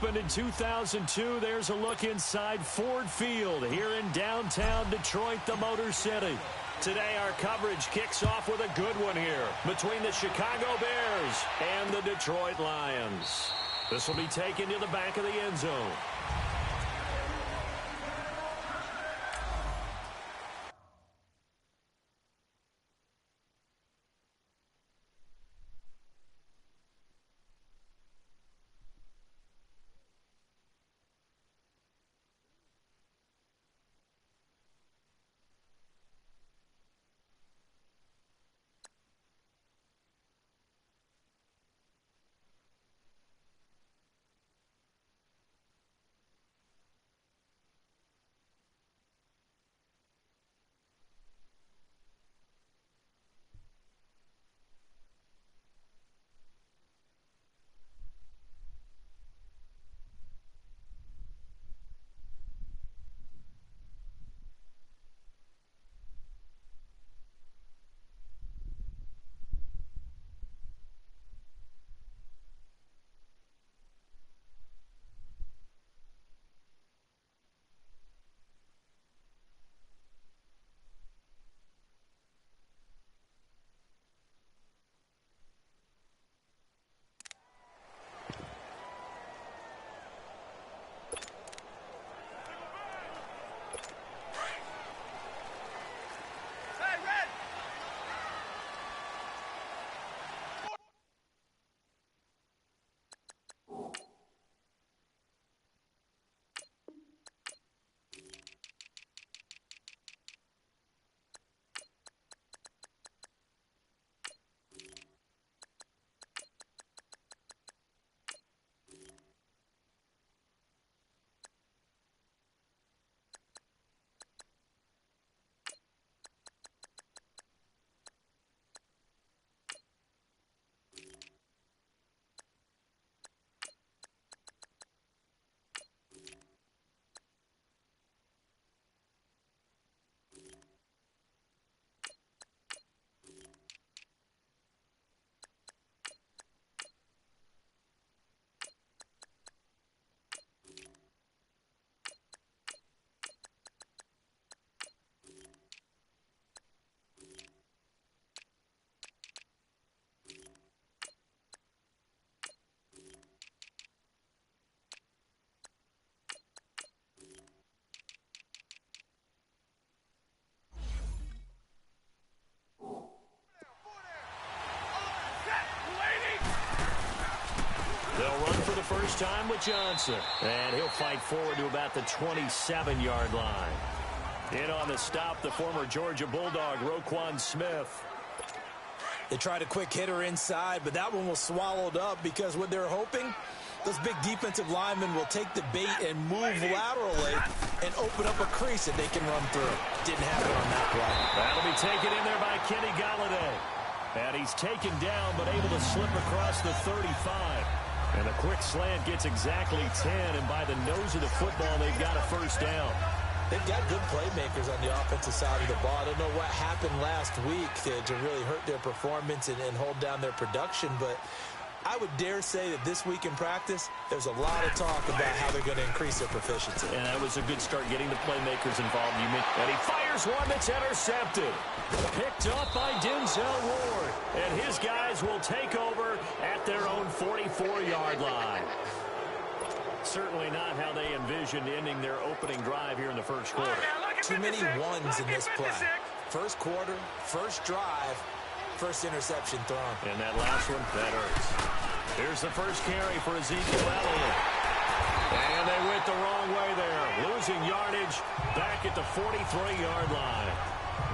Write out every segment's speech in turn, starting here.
opened in 2002, there's a look inside Ford Field here in downtown Detroit, the Motor City. Today, our coverage kicks off with a good one here between the Chicago Bears and the Detroit Lions. This will be taken to the back of the end zone. First time with Johnson. And he'll fight forward to about the 27-yard line. In on the stop, the former Georgia Bulldog, Roquan Smith. They tried a quick hitter inside, but that one was swallowed up because what they're hoping, those big defensive linemen will take the bait and move laterally and open up a crease that they can run through. Didn't happen on that play. That'll be taken in there by Kenny Golladay. And he's taken down but able to slip across the 35. And a quick slant gets exactly 10, and by the nose of the football, they've got a first down. They've got good playmakers on the offensive side of the ball. I don't know what happened last week to really hurt their performance and hold down their production, but I would dare say that this week in practice, there's a lot of talk about how they're going to increase their proficiency. And that was a good start getting the playmakers involved. And he fires one that's intercepted. Picked up by Denzel Ward. And his guys will take over at their own 44-yard line. Certainly not how they envisioned ending their opening drive here in the first quarter. Too many ones in this play. First quarter, first drive, first interception thrown. And that last one, that hurts. Here's the first carry for Ezekiel Elliott. And they went the wrong way there. Losing yardage back at the 43-yard line.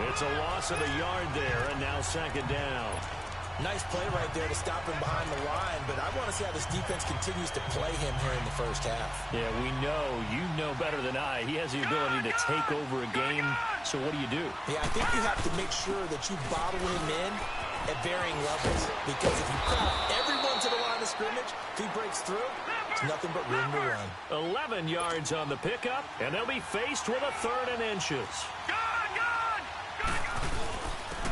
It's a loss of a yard there, and now second down. Nice play right there to stop him behind the line, but I want to see how this defense continues to play him here in the first half. Yeah, we know. You know better than I. He has the ability to take over a game, so what do? Yeah, I think you have to make sure that you bottle him in at varying levels, because if you crowd everyone to the line of scrimmage, if he breaks through, it's nothing but room to run. 11 yards on the pickup, and they'll be faced with a 3rd and inches.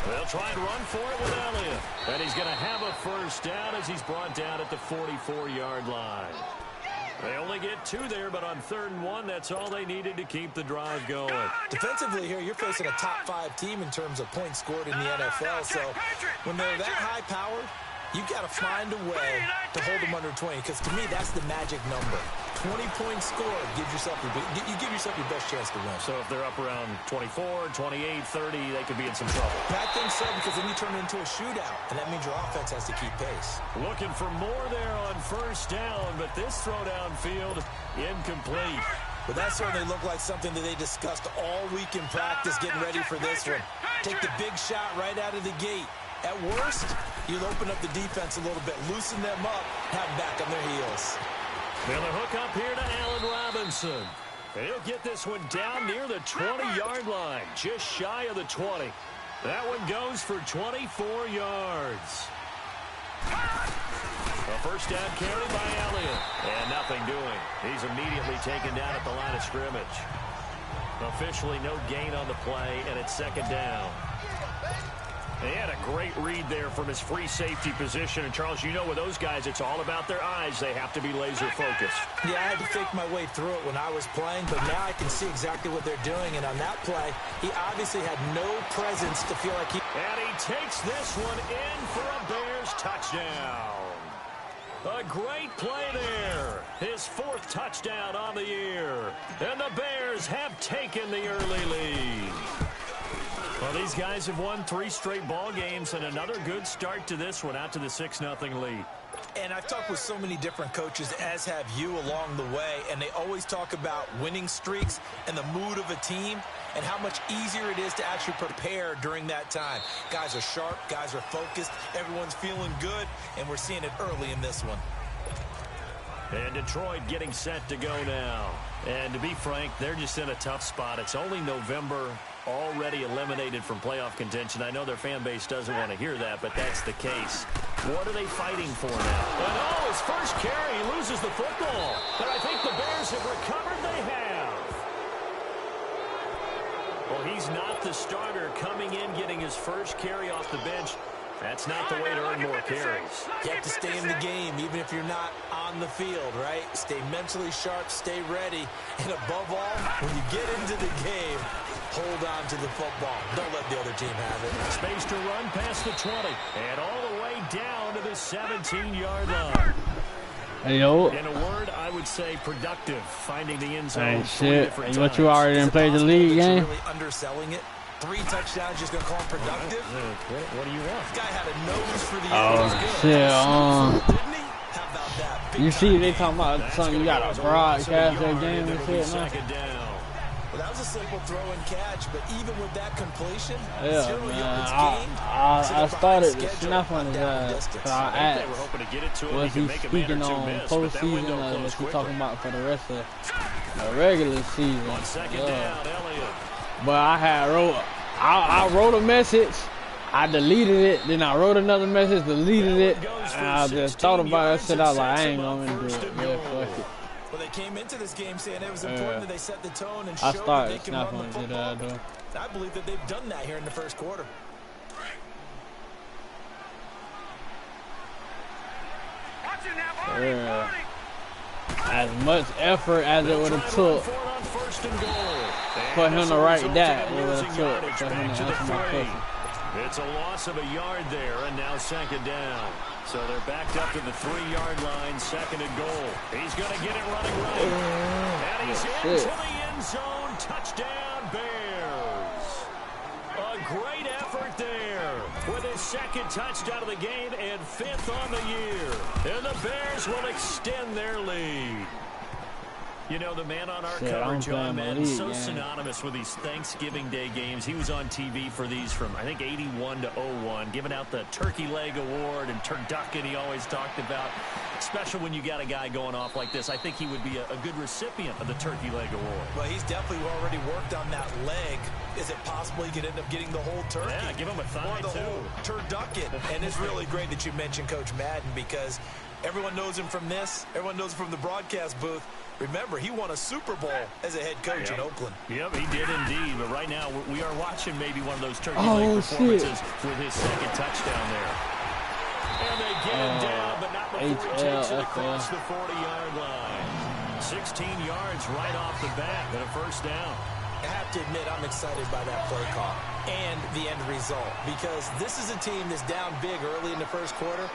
They'll try and run for it with Elliott. And he's going to have a first down as he's brought down at the 44-yard line. They only get 2 there, but on 3rd and 1, that's all they needed to keep the drive going. Defensively here, you're facing a top 5 team in terms of points scored in the NFL. So when they're that high-powered, you've got to find a way to hold them under 20. Because to me, that's the magic number. 20 points scored, you give yourself your best chance to win. So if they're up around 24, 28, 30, they could be in some trouble. I think so, because then you turn it into a shootout, and that means your offense has to keep pace. Looking for more there on 1st down, but this throw downfield incomplete. But that certainly looked like something that they discussed all week in practice, getting ready for this one. Take the big shot right out of the gate. At worst, you'll open up the defense a little bit, loosen them up, have them back on their heels. And a hook up here to Allen Robinson. He'll get this one down near the 20-yard line, just shy of the 20. That one goes for 24 yards. A 1st down carry by Elliott. And nothing doing. He's immediately taken down at the line of scrimmage. Officially no gain on the play, and it's 2nd down. He had a great read there from his free safety position. And, Charles, you know with those guys, it's all about their eyes. They have to be laser-focused. Yeah, I had to fake my way through it when I was playing, but now I can see exactly what they're doing. And on that play, he obviously had no presence to feel like he... And he takes this one in for a Bears touchdown. A great play there. His 4th touchdown on the year. And the Bears have taken the early lead. Well, these guys have won 3 straight ball games, and another good start to this one, out to the 6-0 lead. And I've talked with so many different coaches, as have you along the way, and they always talk about winning streaks and the mood of a team and how much easier it is to actually prepare during that time. Guys are sharp, guys are focused, everyone's feeling good, and we're seeing it early in this one. And Detroit getting set to go now. And to be frank, they're just in a tough spot. It's only November, already eliminated from playoff contention. I know their fan base doesn't want to hear that, but that's the case. What are they fighting for now? And oh, his first carry, he loses the football. But I think the Bears have recovered. They have. Well, he's not the starter coming in, getting his first carry off the bench. That's not the way to earn more carries. You have to stay in the game, even if you're not on the field, right? Stay mentally sharp, stay ready, and above all, when you get into the game, hold on to the football. Don't let the other team have it. Space to run past the 20, and all the way down to the 17-yard line. Hey, yo. In a word, I would say productive, finding the end zone. Hey, shit. Hey, what you already done played the league game? Really underselling it. 3 touchdowns, just going to call him productive? What do you want? This guy had a nose for the Oh, shit. Didn't he? How about that? You see, they talking about something you got to broadcast that game and shit, man. Well, that was a simple throw and catch, but even with that completion, Yeah, 0 man. yards gained. I started to snap on his ass. So I They were asked, hoping to get it to him. was he speaking on postseason or was he talking about for the rest of the regular season? On 2nd down, Elliott. But I wrote a message, I deleted it, then I wrote another message, deleted it, and I just thought about it, said I was like, I ain't gonna do it. Yeah, fuck it. Well, they came into this game saying it was important that they set the tone and show that they can run the football. I believe that they've done that here in the first quarter. As much effort as it would have took for him to write that, it would have took for him to answer my question. It's a loss of a yard there, and now 2nd down. So they're backed up to the 3-yard line, 2nd and goal. He's going to get it running right. And he's into the end zone. Touchdown, Bears. A great effort there with his 2nd touchdown of the game and 5th on the year. And the Bears will extend their lead. You know, the man on our cover, John Madden, so synonymous with these Thanksgiving Day games. He was on TV for these from, I think, 81 to 01, giving out the Turkey Leg Award and turducken he always talked about. Special when you got a guy going off like this. I think he would be a good recipient of the Turkey Leg Award. Well, he's definitely already worked on that leg. Is it possible he could end up getting the whole turkey? Yeah, give him a thigh, or the whole turducken. And it's really great that you mentioned Coach Madden because everyone knows him from this. Everyone knows him from the broadcast booth. Remember, he won a Super Bowl as a head coach in Oakland. Yep, he did indeed. But right now, we are watching maybe one of those turkey leg performances with his 2nd touchdown there. And they get him down, but not before he takes it across the 40-yard line. 16 yards right off the bat and a first down. I have to admit, I'm excited by that play call and the end result, because this is a team that's down big early in the first quarter,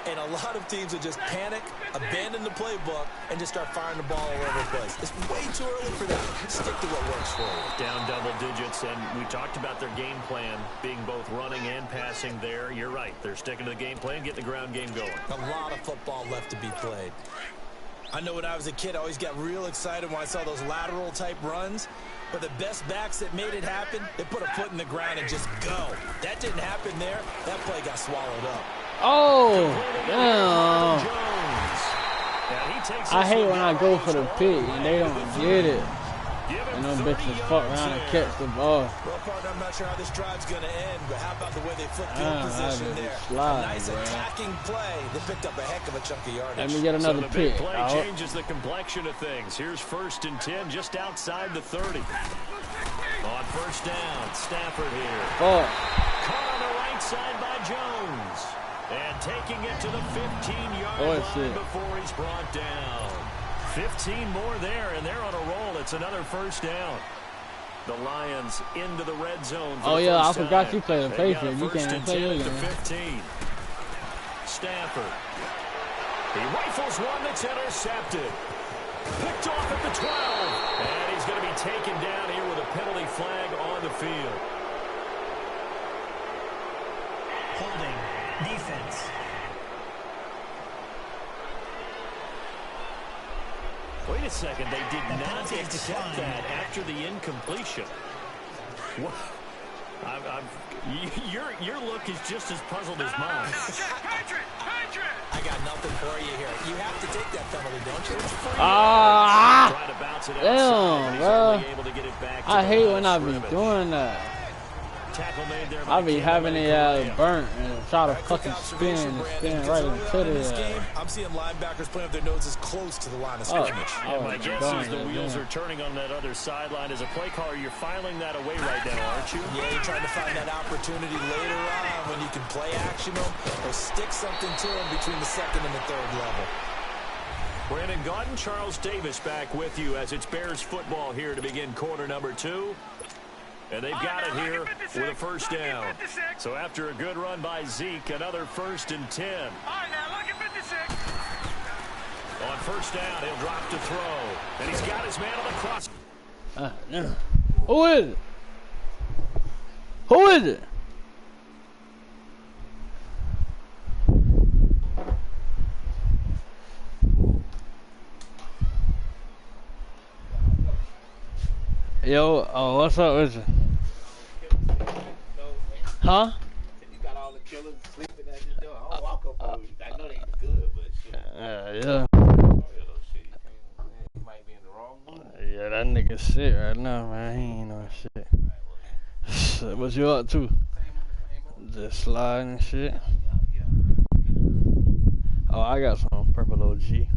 and a lot of teams will just panic, abandon the playbook, and just start firing the ball all over the place. It's way too early for that. Stick to what works for you. Down double digits, and we talked about their game plan being both running and passing there. You're right. They're sticking to the game plan, getting the ground game going. A lot of football left to be played. I know when I was a kid, I always got real excited when I saw those lateral-type runs. But the best backs that made it happen, they put a foot in the ground and just go. That didn't happen there. That play got swallowed up. Oh, damn. I hate when I go for the pick and they don't get it. And them bitches fuck around and catch the ball. Well, partner, I'm not sure how this drive's going to end, but how about the way they flip field position there? A nice attacking play. They picked up a heck of a chunk of yardage. Let me get another pick. Play changes the complexion of things. Here's 1st and 10 just outside the 30. On first down, Stafford here. Oh. Caught on the right side by Jones. And taking it to the 15-yard line before he's brought down. 15 more there, and they're on a roll. It's another first down. The Lions into the red zone. Oh, yeah, I forgot you play the Patriots. You can't play it. 15. Stafford. He rifles one that's intercepted. Picked off at the 12. And he's going to be taken down here with a penalty flag on the field. Holding. Defense. Wait a second, they did not accept that after the incompletion. What? Your look is just as puzzled as mine. I got nothing for you here. You have to take that penalty, don't you? Damn, bro. I hate when I be doing that. I be having it burnt and try to fucking spin right into this game. I'm seeing linebackers putting up their noses close to the line of scrimmage. My guess is the wheels are turning on that other sideline. As a play caller, you're filing that away right now, aren't you? Yeah, you're trying to find that opportunity later on when you can play action them or stick something to them between the second and the third level. Brandon Gaudin, Charles Davis back with you as it's Bears football here to begin quarter number 2. And they've got it here with a first down. So after a good run by Zeke, another 1st and 10. On first down, he'll drop to throw. And he's got his man on the cross. Who is it? Who is it? Yo, oh, what's up with you? Huh? You got all the killers sleeping at your door. I don't walk up on you. I know they good, but shit. Yeah. You might be in the wrong mood. Yeah, that nigga sick right now, man. He ain't no shit. What you up to? Just sliding and shit. Oh, I got some purple OG.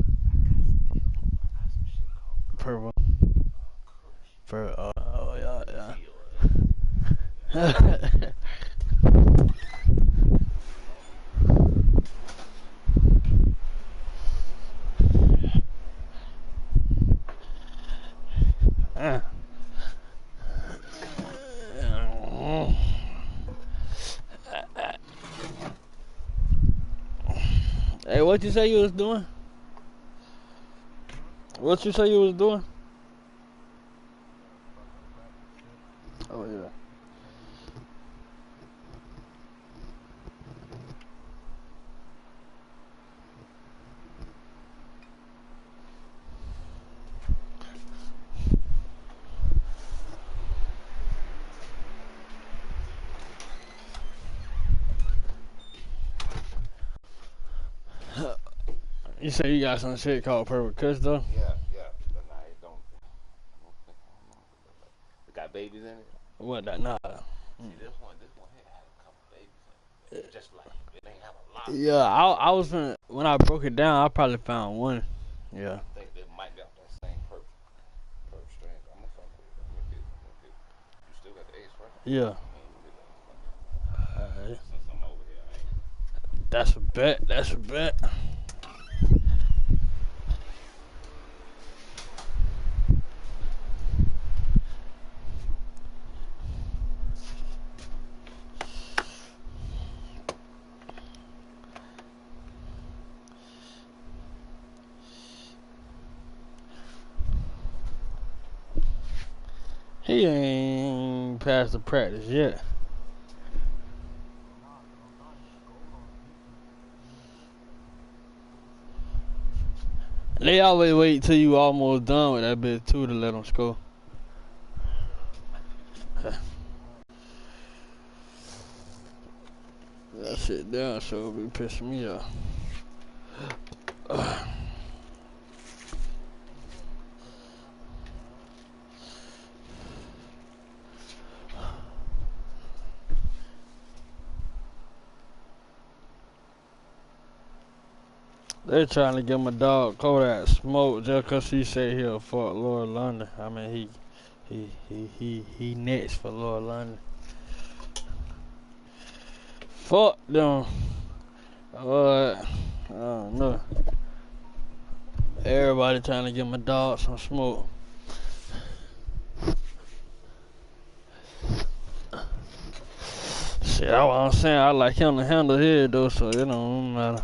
Purple. Oh yeah. Hey, what you say you was doing? What you say you was doing? Oh, yeah. You say you got some shit called Purple Kush, though? Yeah. But nah, it don't. It got babies in it? What, that? Nah. See, this one here had a couple babies in it. Just like, it ain't have a lot. Yeah, I was gonna, when I broke it down, I probably found one. Yeah. I think they might got that same purple strain. I'm gonna fuck with it. I'm gonna get it. You still got the ace, right? Yeah. Since I'm over here, I ain't. That's a bet. He ain't passed the practice yet. They always wait till you almost done with that bitch too to let them score. That shit down so be pissing me off. They're trying to get my dog Kodak smoked just cause he said he'll fuck Lord London. I mean he next for Lord London. Fuck them. I don't know. Everybody trying to get my dog some smoke. Shit, that's what I'm saying. I like him to handle his though, so it don't matter.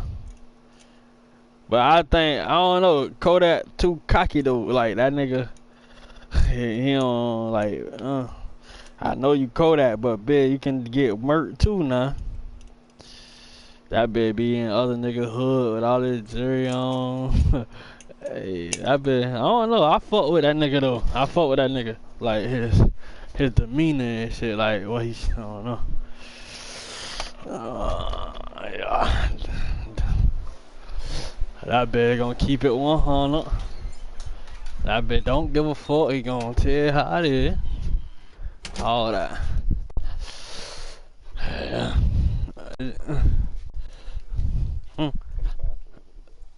But I don't know, Kodak too cocky though. Like that nigga, he don't like. I know you Kodak, but bitch, you can get murked too now. That bitch be in other nigga hood with all this jury on. Hey, that bitch, I don't know. I fuck with that nigga though. I fuck with that nigga. Like his demeanor and shit. Like what he's, I don't know. Yeah. That bitch gonna keep it 100. That bitch don't give a fuck. He gonna tell you how it is. All that. Yeah.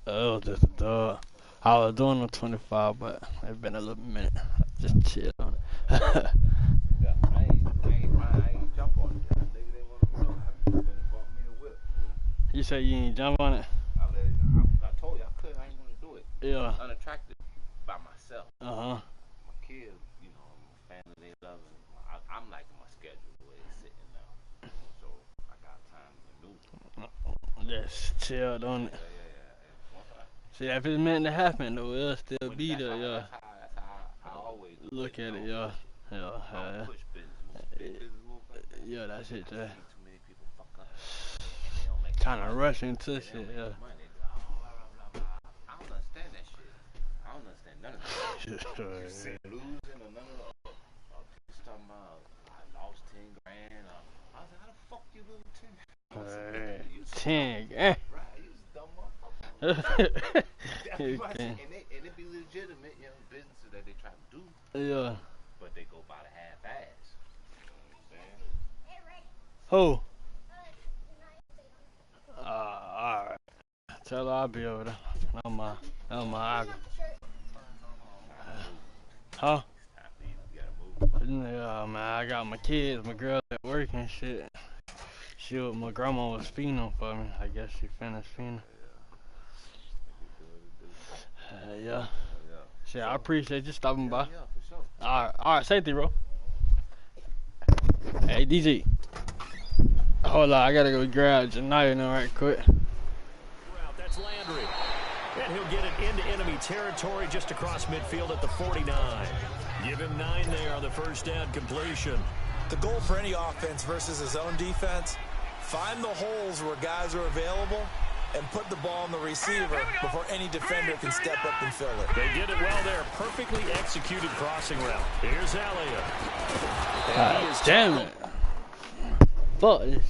Oh, just a dog. I was doing a 25, but it's been a little minute. Just chill on it. Yeah, I ain't jump on it. Nigga didn't want to know. I been bought me a whip. You say you ain't jump on it? I told you I couldn't. I ain't gonna do it. Yeah. I'm unattracted by myself. Uh-huh. My kids, you know, my family, they love it. I'm liking my schedule the way it's sitting now. So I got time to maneuver. Just chill on it. Yeah. See, if it's meant to happen, though, it'll still be there, yeah. That's how I always Look at it, yeah. Yeah, push business, big business move like that. yeah, that's it, yeah. I see too many people fuck up and they don't make Kind of money. rushing to They shit, don't make yeah. money. They go, blah, blah, blah. I don't understand that shit. I don't understand none of that. You see losing or none of that. People talking about I lost 10 grand. I was like, how the fuck you lose 10? 10 grand. Right, you was a dumb motherfucker. And it be legitimate, you know, businesses that they try to do. Yeah. But they go by the half-ass. You know Who? Alright. Tell her I'll be over there. On my eye. Huh? Yeah, man, I got my kids, my girl at work and shit. My grandma was feeding for me. I guess she finished feeding. Yeah. Shit, I appreciate you stopping by. Yeah, for sure. Alright, safety, bro. Hey, DG. Hold on, I gotta go grab Janaya now right quick. That's Landry. And he'll get it into enemy territory just across midfield at the 49. Give him 9 there on the first down completion. The goal for any offense versus his own defense, find the holes where guys are available and put the ball on the receiver before any defender can step up and fill it. They did it well there. Perfectly executed crossing route. Here's Elliott. Damn it. Fuck this.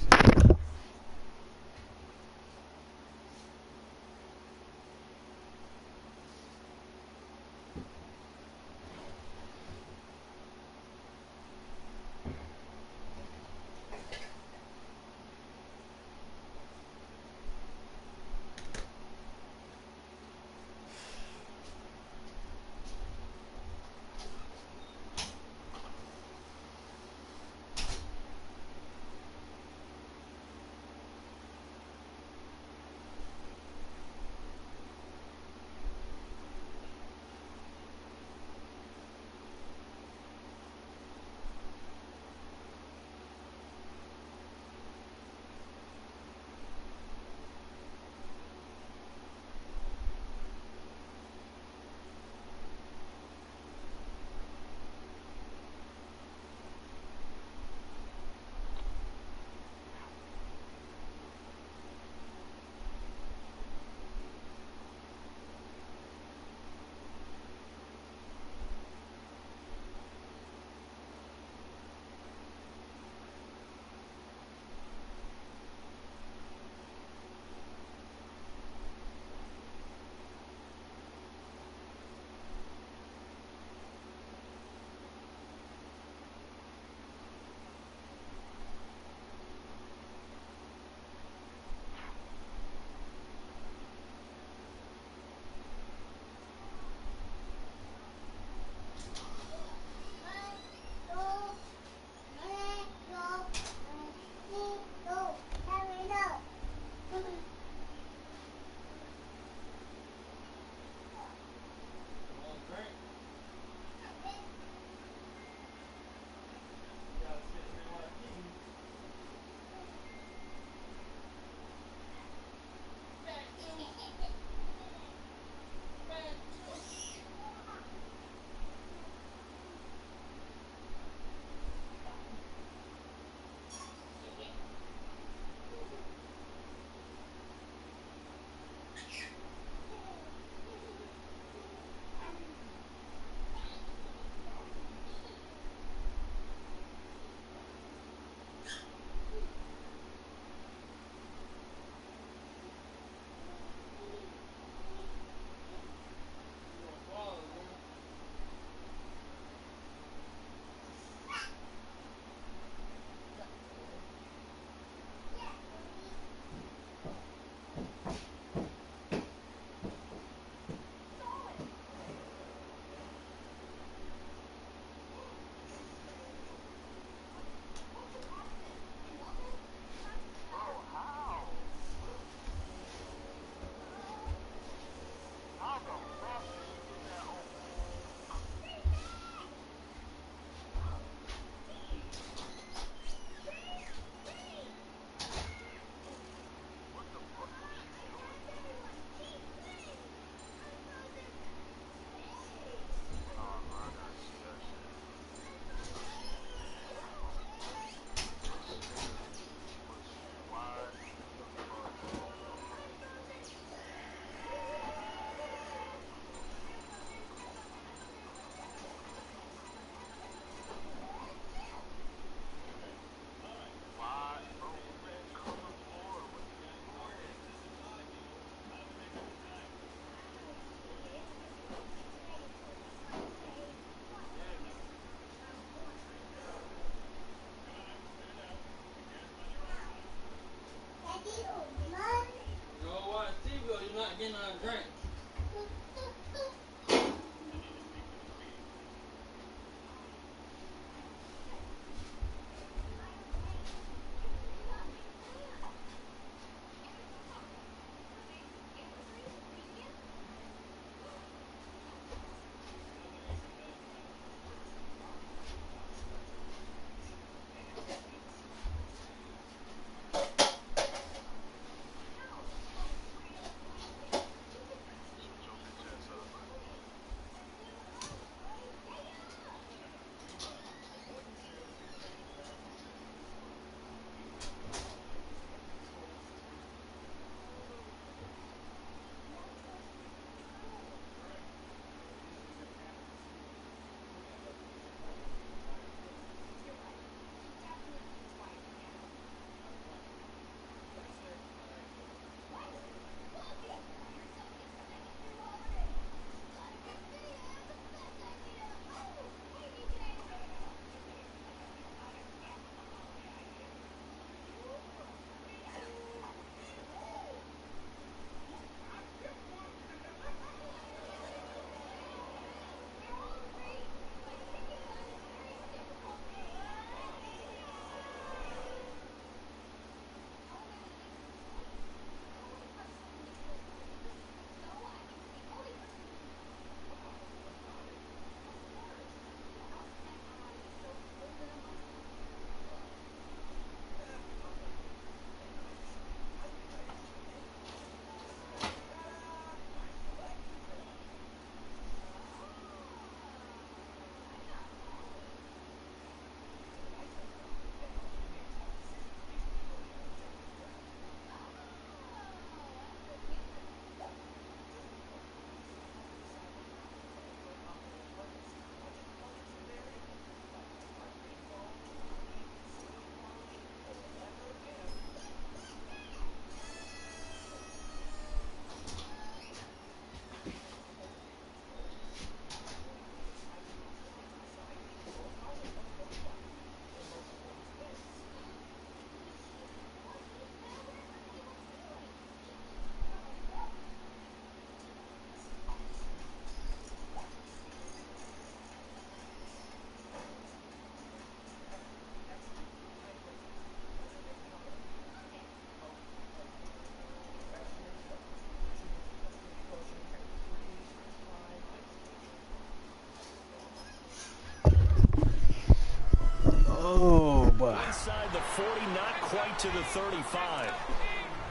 the 40, not quite to the 35.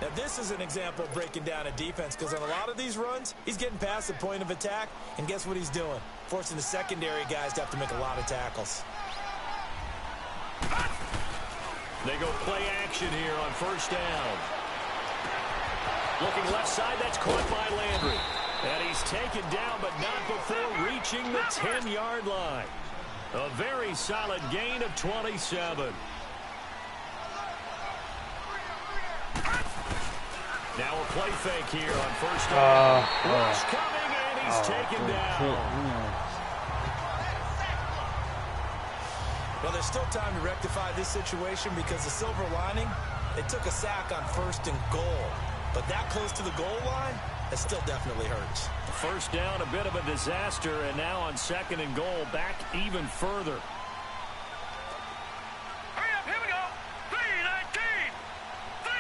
Now, this is an example of breaking down a defense, because on a lot of these runs, he's getting past the point of attack, and guess what he's doing? Forcing the secondary guys to have to make a lot of tackles. They go play action here on first down. Looking left side, that's caught by Landry. And he's taken down, but not before reaching the 10-yard line. A very solid gain of 27. Now a play fake here on first down. Rush coming, and he's taken down. Well, there's still time to rectify this situation, because the silver lining, they took a sack on first and goal. But that close to the goal line, that still definitely hurts. First down, a bit of a disaster, and now on second and goal, back even further. Hurry up, here we go. 3-19. 3-19.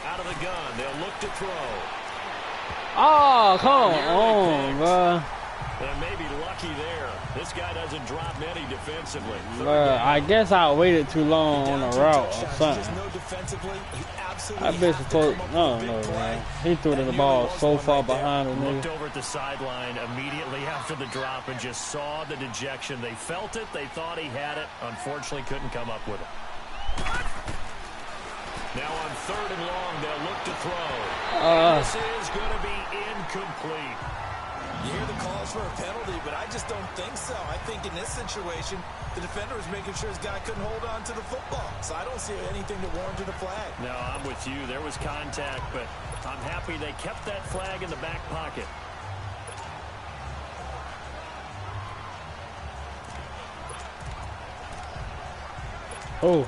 Out of the gun, they'll look to throw. Oh, come on, bro. And maybe lucky there. This guy doesn't drop many defensively. I guess I waited too long on the route or something. I bet supposed. No, man. He threw the ball so far behind the nigga. Looked over at the sideline immediately after the drop and just saw the dejection. They felt it. They thought he had it. Unfortunately, couldn't come up with it. Now on third and long, they'll look to throw. This is going to be incomplete. You hear the calls for a penalty, but I just don't think so. I think in this situation, the defender was making sure his guy couldn't hold on to the football. So I don't see anything to warrant a flag. No, I'm with you. There was contact, but I'm happy they kept that flag in the back pocket. Oh.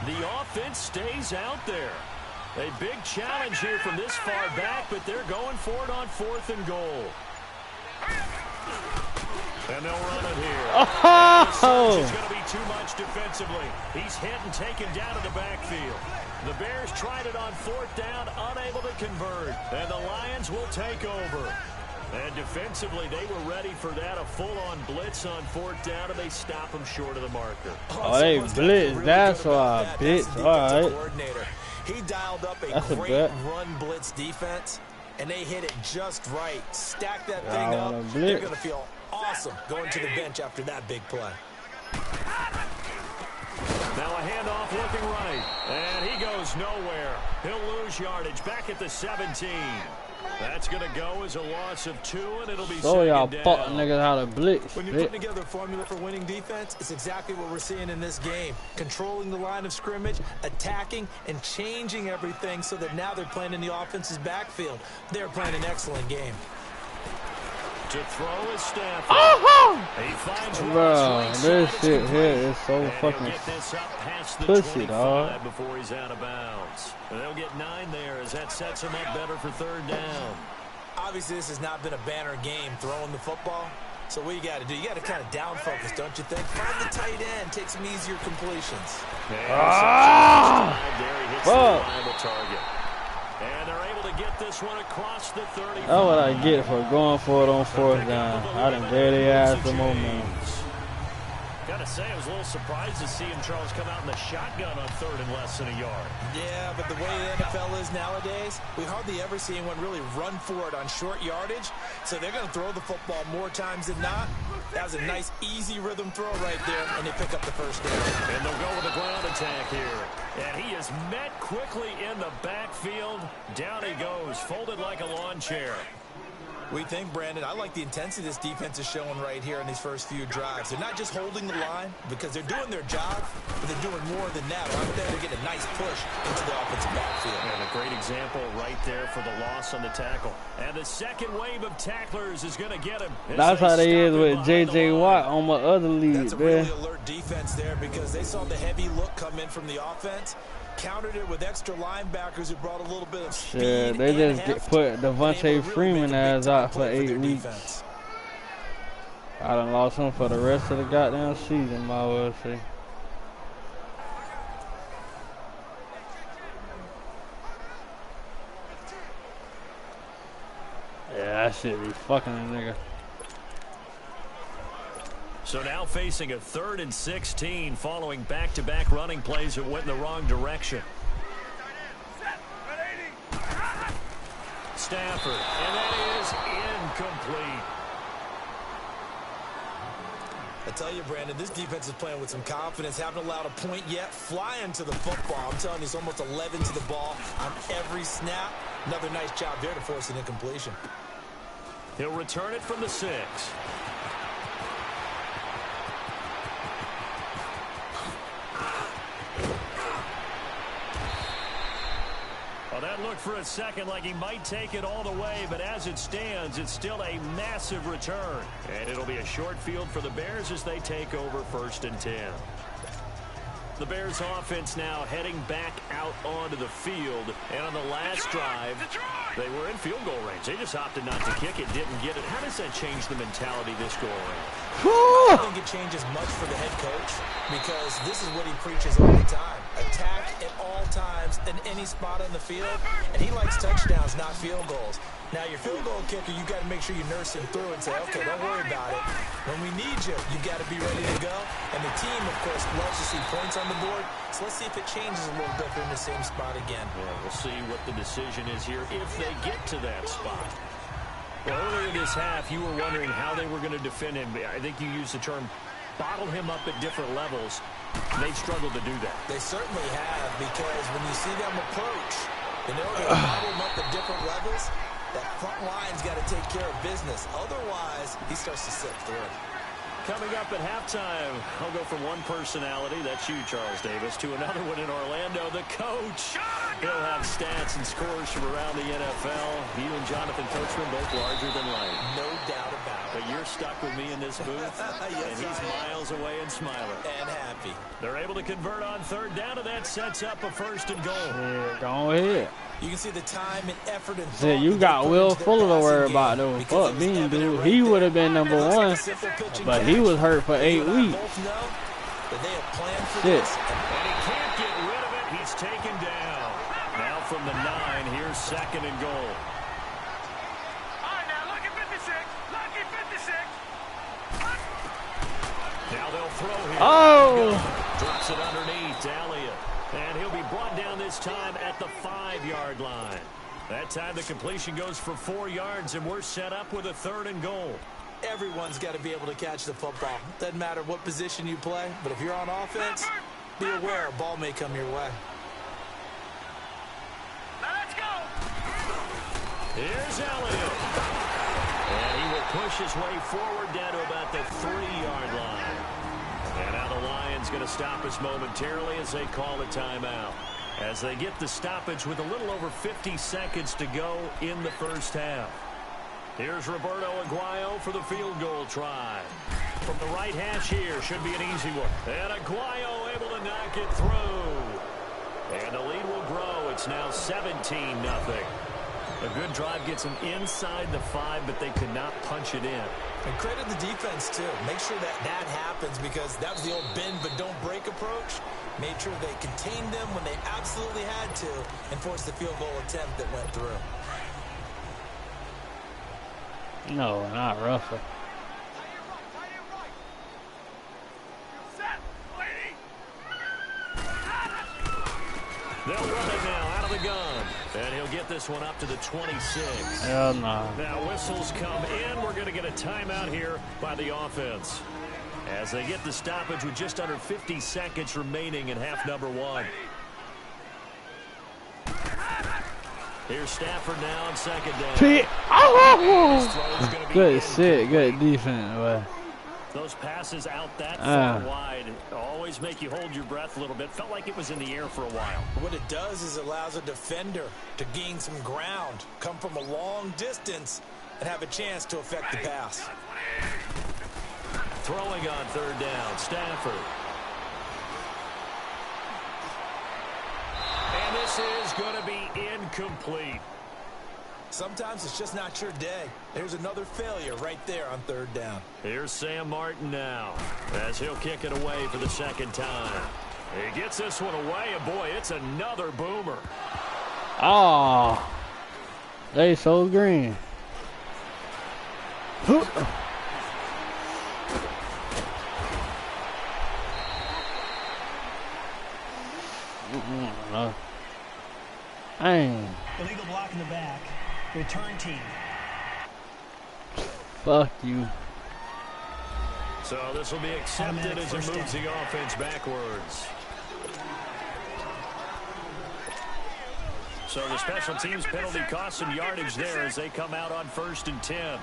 The offense stays out there. A big challenge here from this far back, but they're going for it on fourth and goal. And they'll run it here. Oh! The surge is going to be too much defensively. He's hit and taken down to the backfield. The Bears tried it on fourth down, unable to convert. And the Lions will take over. And defensively, they were ready for that, a full-on blitz on fourth down, and they stop them short of the marker. Oh, they blitz. That's why, bitch. All right. He dialed up a great run blitz defense, and they hit it just right. Stack that thing up. They're going to feel awesome going to the bench after that big play. Now a handoff looking right, and he goes nowhere. He'll lose yardage back at the 17. That's going to go as a loss of 2, and it'll be so y'all second fuck down. niggas how to blitz. When you're putting together a formula for winning defense, it's exactly what we're seeing in this game. Controlling the line of scrimmage, attacking, and changing everything so that now they're playing in the offense's backfield. They're playing an excellent game. To throw is Stafford. He finds bro, this shit here is so fucking pussy, dog. Before he's out of bounds. And they'll get 9 there as that sets him up better for third down. Obviously, this has not been a banner game throwing the football. So what you got to do, you got to kind of down focus, don't you think? Find the tight end, take some easier completions. There he hits the reliable target. And they're able to get this one across the 30. That's what I get for going for it on fourth down. I done barely asked the moment. Gotta say, I was a little surprised to see him, Charles, come out in the shotgun on third and less than a yard. Yeah, but the way the NFL is nowadays, we hardly ever see anyone really run for it on short yardage. So they're going to throw the football more times than not. That was a nice, easy rhythm throw right there, and they pick up the first down. And they'll go with a ground attack here. And he is met quickly in the backfield. Down he goes, folded like a lawn chair. We think, Brandon, I like the intensity this defense is showing right here in these first few drives. They're not just holding the line because they're doing their job, but they're doing more than that. Right there, they're getting a nice push into the offensive backfield. And a great example right there for the loss on the tackle. And the second wave of tacklers is going to get him. That's how they is with J.J. Watt on my other lead, That's a really alert defense there because they saw the heavy look come in from the offense. Countered it with extra linebackers who brought a little bit of speed. Yeah, they just put Devontae Freeman ass out for 8 weeks. I done lost him for the rest of the goddamn season, my well say. Yeah, that shit be fucking a nigga. So now facing a 3rd and 16 following back-to-back running plays that went in the wrong direction. Stafford, and that is incomplete. I tell you, Brandon, this defense is playing with some confidence. Haven't allowed a point yet. Flying to the football. I'm telling you, it's almost 11 to the ball on every snap. Another nice job there to force an incompletion. He'll return it from the 6. Well, that looked for a second like he might take it all the way, but as it stands, it's still a massive return. And it'll be a short field for the Bears as they take over 1st and 10. The Bears offense now heading back out onto the field. And on the last drive, they were in field goal range. They just opted not to kick it, didn't get it. How does that change the mentality this go around? I don't think it changes much for the head coach because this is what he preaches all the time. Attack at all times in any spot on the field. And he likes touchdowns, not field goals. Now, your field goal kicker, you got to make sure you nurse him through and say, okay, don't worry about it. When we need you, you got to be ready to go. And the team, of course, loves to see points on the board. So let's see if it changes a little bit. They're in the same spot again. Yeah, we'll see what the decision is here if they get to that spot. Well, earlier this half, you were wondering how they were going to defend him. I think you used the term bottle him up at different levels. They've struggled to do that. They certainly have, because when you see them approach, in order to bottle him up at different levels, that front line's got to take care of business. Otherwise, he starts to slip through. Coming up at halftime, I'll go from one personality, that's you, Charles Davis, to another one in Orlando, the coach. He'll have stats and scores from around the NFL. You and Jonathan Coachman both larger than life. No doubt about it. But you're stuck with me in this booth, Yes, and he's miles away and smiling. And happy. They're able to convert on 3rd down, and that sets up a 1st and goal. Yeah, go ahead. You can see the time and effort and Shit, you got Will Fuller to worry about, though. Fuck me, dude. He would have been number 1, but he was hurt for 8 weeks. Shit. And he can't get rid of it. He's taken down. Now from the 9, here's 2nd and goal. All right, now, lucky 56. Lucky 56. Now they'll throw here. Oh! Drops it underneath. Elliott. And he'll be brought down this time at the 5-yard line. That time the completion goes for 4 yards, and we're set up with a 3rd and goal. Everyone's got to be able to catch the football. Doesn't matter what position you play, but if you're on offense, be aware a ball may come your way. Now let's go. Here's Elliott. And he will push his way forward down to about the 3-yard line. And now the Lions going to stop us momentarily as they call a timeout. As they get the stoppage with a little over 50 seconds to go in the 1st half. Here's Roberto Aguayo for the field goal try. From the right hash here, should be an easy one. And Aguayo able to knock it through. And the lead will grow. It's now 17-0. A good drive gets them inside the 5, but they could not punch it in. And credit the defense, too. Make sure that happens, because that was the old bend but don't break approach. Made sure they contained them when they absolutely had to and forced the field goal attempt that went through. No, not Russell. Set, lady. They'll run it now out of the gun. And he'll get this one up to the 26. Hell no. Now whistles come in. We're going to get a timeout here by the offense. As they get the stoppage with just under 50 seconds remaining in half number 1. Here's Stafford now on 2nd down. Oh! Good shit, good defense, boy. Those passes out that far wide always make you hold your breath a little bit. Felt like it was in the air for a while. What it does is it allows a defender to gain some ground, come from a long distance, and have a chance to affect the pass. Throwing on 3rd down, Stafford. And this is going to be incomplete. Sometimes it's just not your day. There's another failure right there on 3rd down. Here's Sam Martin now, as he'll kick it away for the 2nd time. He gets this one away, and boy, it's another boomer. Oh, they so green. Dang. Illegal block in the back. Return team. Fuck you. So this will be accepted as it moves the offense backwards. So the special teams penalty costs some yardage there as they come out on 1st and 10.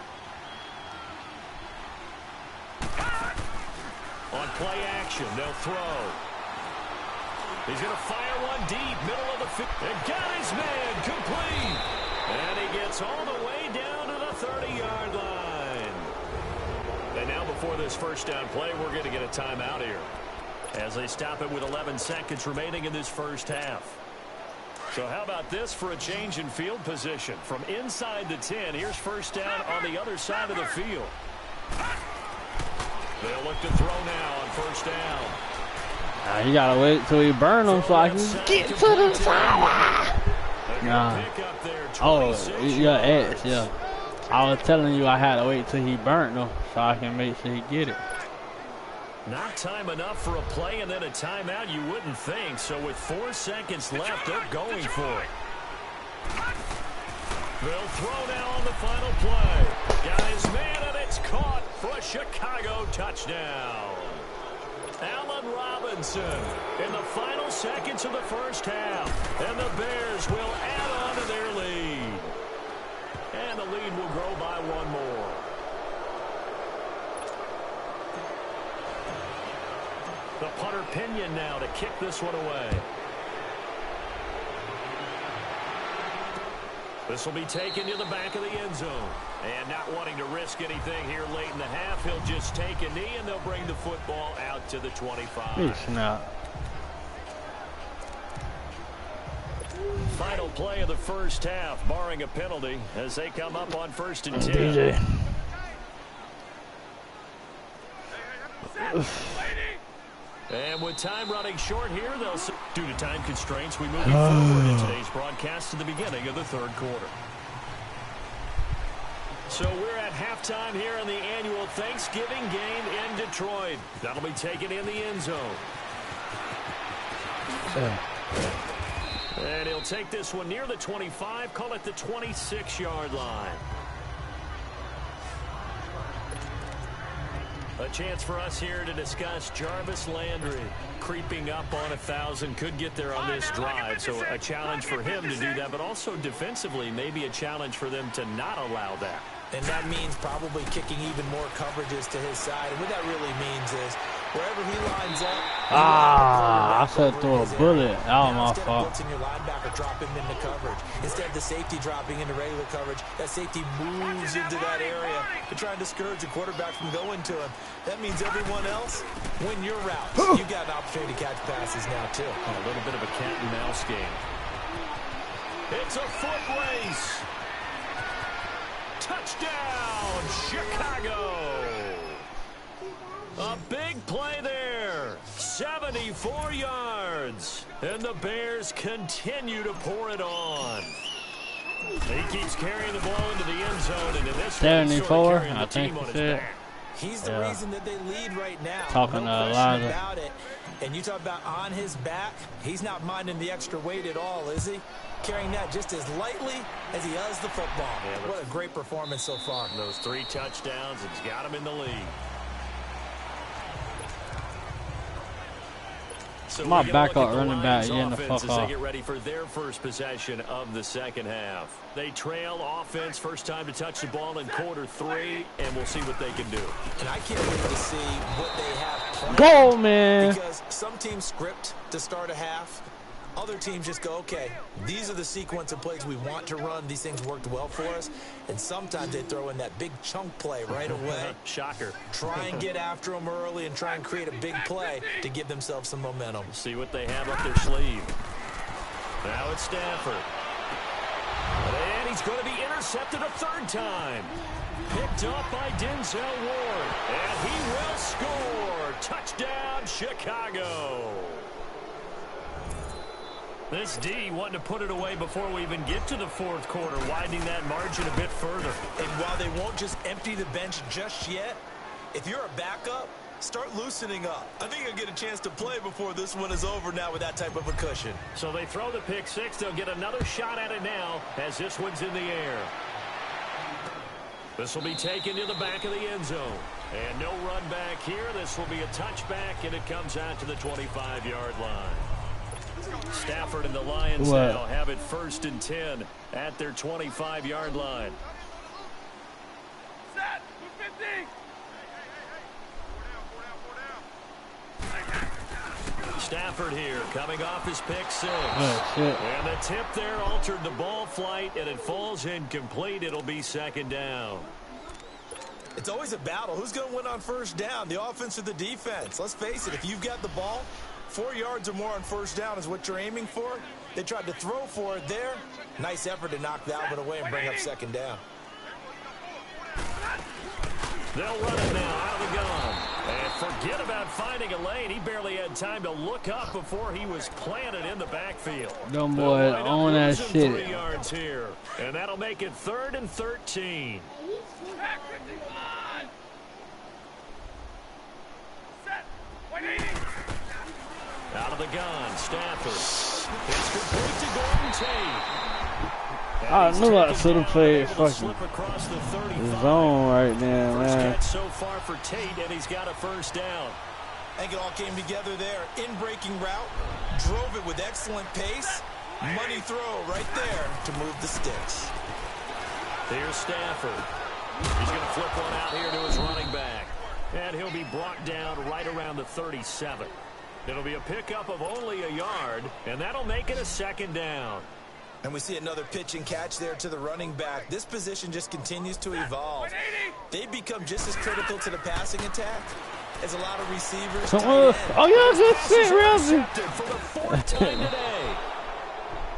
On play action, they'll throw. He's going to fire one deep, middle of the field. And got his man complete. And he gets all the way down to the 30-yard line. And now before this first down play, we're going to get a timeout here as they stop it with 11 seconds remaining in this first half. So how about this for a change in field position? From inside the 10, here's first down on the other side of the field. They'll look to throw now on first down. You gotta wait till you burn them so I can get to the side. Nah. Oh, yeah, X, yeah. I was telling you I had to wait till he burnt them so I can make sure he get it. Not time enough for a play and then a timeout, you wouldn't think. So with 4 seconds left, they're going for it. They'll throw now on the final play. Got his man, and it's caught for a Chicago touchdown. Allen Robinson in the final seconds of the first half. And the Bears will add on to their lead. And the lead will grow by one more. The punter Pinion now to kick this one away. This will be taken to the back of the end zone. And not wanting to risk anything here late in the half, he'll just take a knee and they'll bring the football out to the 25. Final play of the first half, barring a penalty, as they come up on 1st and 10. DJ. And with time running short here, due to time constraints, we move forward in today's broadcast to the beginning of the third quarter. So we're at halftime here in the annual Thanksgiving game in Detroit. That'll be taken in the end zone. And he'll take this one near the 25, call it the 26-yard line. A chance for us here to discuss Jarvis Landry creeping up on 1,000. Could get there on this drive, so a challenge for him to do that, but also defensively maybe a challenge for them to not allow that. And that means probably kicking even more coverages to his side. And what that really means is wherever he lines up. I said throw a bullet. That was my fault. Instead of blitzing your linebacker, drop him into coverage. Instead of the safety dropping into regular coverage, that safety moves into that area to try and discourage the quarterback from going to him. That means everyone else, win your route. You got an opportunity to catch passes now, too. A little bit of a cat and mouse game. It's a foot race. Touchdown, Chicago. A big play there. 74 yards. And the Bears continue to pour it on. He keeps carrying the ball into the end zone. And in this 74, I think that's it. He's the reason that they lead right now. Talking no question about it. And you talk about on his back, he's not minding the extra weight at all, is he? Carrying that just as lightly as he does the football. Yeah, what a great performance so far. Those 3 touchdowns, it's got him in the lead. So my backup running back getting the fuck as off. They get ready for their first possession of the second half. They trail offense, first time to touch the ball in quarter 3, and we'll see what they can do. And I can't wait to see what they have planned. Go, man! Because some teams script to start a half. Other teams just go, okay, these are the sequence of plays we want to run. These things worked well for us. And sometimes they throw in that big chunk play right away. Shocker. Try and get after them early and try and create a big play to give themselves some momentum. See what they have up their sleeve. Now it's Stafford. And he's going to be intercepted a third time. Picked up by Denzel Ward. And he will score. Touchdown, Chicago. This D wanting to put it away before we even get to the fourth quarter, widening that margin a bit further. And while they won't just empty the bench just yet, if you're a backup, Start loosening up. I think he'll get a chance to play before this one is over now with that type of a cushion. So they throw the pick six. They'll get another shot at it now as this one's in the air. This will be taken to the back of the end zone. And no run back here. This will be a touchback, and it comes out to the 25-yard line. Stafford and the Lions now have it 1st and 10 at their 25-yard line. Set. 50. Stafford here coming off his pick six. And the tip there altered the ball flight, and it falls incomplete. It'll be 2nd down. It's always a battle. Who's going to win on 1st down, the offense or the defense? Let's face it, if you've got the ball, 4 yards or more on 1st down is what you're aiming for. They tried to throw for it there. Nice effort to knock that one away and bring up 2nd down. They'll run it now out of the gun. And forget about finding a lane. He barely had time to look up before he was planted in the backfield. Them boys on that shit. 3 yards here. And that'll make it 3rd and 13. Out of the gun, Stafford. It's complete to Golden Tate. I knew I should have played fucking zone right now, man. Catch so far for Tate, and he's got a 1st down. I think it all came together there. In-breaking route, drove it with excellent pace. Money throw right there to move the sticks. Here's Stafford. He's going to flip one out here to his running back. And he'll be brought down right around the 37. It'll be a pickup of only a yard, and that'll make it a 2nd down. And we see another pitch and catch there to the running back. This position just continues to evolve. They've become just as critical to the passing attack as a lot of receivers. Oh, yeah, that's it, Ramsey. For the 4th time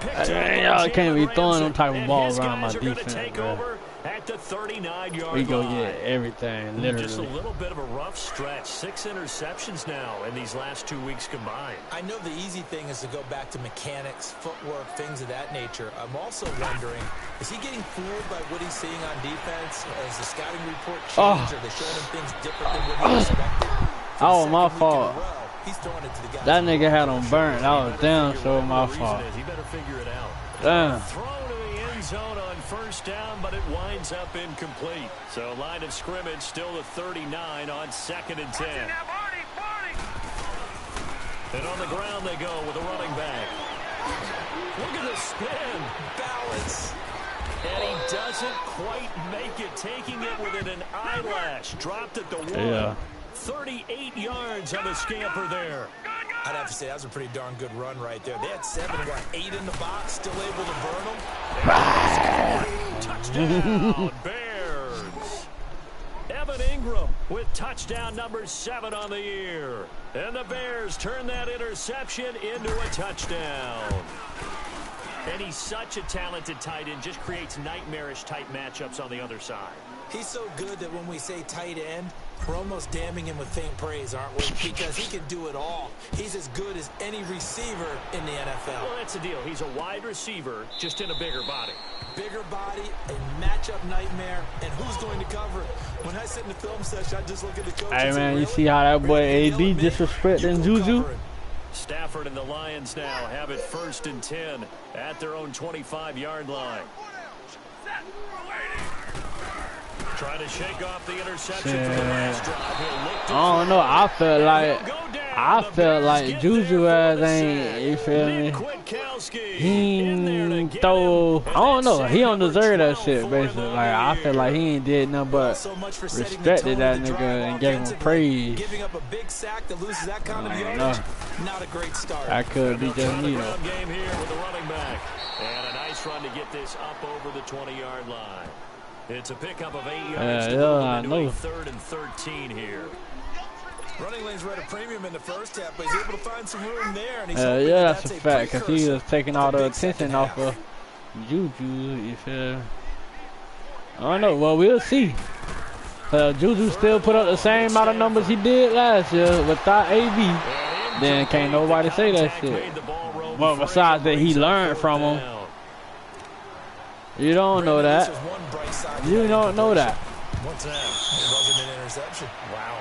today. Y'all can't be throwing them type of balls around my defense, bro. At the 39-yard We go line. get everything, literally. Just a little bit of a rough stretch. 6 interceptions now in these last 2 weeks combined. I know the easy thing is to go back to mechanics, footwork, things of that nature. I'm also wondering, is he getting fooled by what he's seeing on defense? Has the scouting report changed? Are they showing him things different than what he expected? Oh, my fault. He's throwing it to the guys. That nigga had him burnt. That was damn so my fault. He better figure it out. Damn. Throw to the end zone on 1st down, but it winds up incomplete. So line of scrimmage still the 39 on 2nd and 10. And on the ground they go with a running back. Look at the spin. Balance. And he doesn't quite make it, taking it within an eyelash. Dropped at the 1. Yeah. 38 yards on the scamper there. I'd have to say that was a pretty darn good run right there. They had 8 in the box, still able to burn them. Touchdown, Bears. Evan Ingram with touchdown number 7 on the year. And the Bears turn that interception into a touchdown. And he's such a talented tight end, just creates nightmarish type matchups on the other side. He's so good that when we say tight end, we're almost damning him with faint praise, aren't we? Because he can do it all. He's as good as any receiver in the NFL. Well, that's the deal. He's a wide receiver, just in a bigger body. Bigger body, a matchup nightmare, and who's going to cover it? When I sit in the film session, I just look at the coach. Hey, man, you see how that boy AD disrespecting Juju? Stafford and the Lions now have it 1st and 10 at their own 25-yard line. Trying to shake off the interception from the last drive. I don't know. I felt like Juju ass ain't, you feel me? He ain't throw. I don't know. He don't deserve that shit, basically. Like, I feel like he ain't did nothing but respected that nigga and gave him praise. Giving up a big sack that loses that kind of yardage. Not a great start. I could be just me, though. Game here with the running back. And a nice run to get this up over the 20-yard line. It's a pickup of 8 yards to move into a 3rd and 13 here. Running lanes were at a premium in the first half, but he's able to find some room there. And he's yeah, that's a fact, because he was taking all the attention off of Juju, you feel me? I don't know. Well, we'll see. Juju still put up the same amount of numbers he did last year without AB. Then can't nobody say that shit. Well, besides that, he learned from him. You don't know that. You don't know that. What's that? It wasn't an interception. Wow.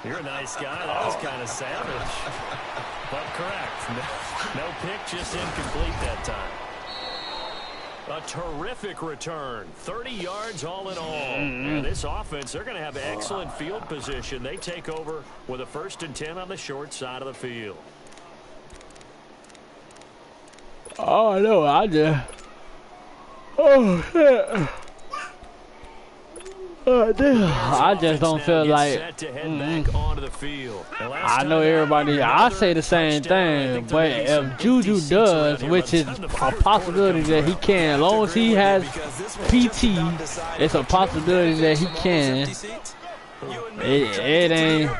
You're a nice guy. That was kind of savage. But correct. No pick, just incomplete that time. A terrific return. 30 yards all in all. And this offense, they're going to have excellent field position. They take over with a 1st and 10 on the short side of the field. Oh, no, oh, shit. I just don't feel like I know everybody. I say the same thing, but if Juju does, which is a possibility that he can, as long as he has PT, it's a possibility that he can. It ain't.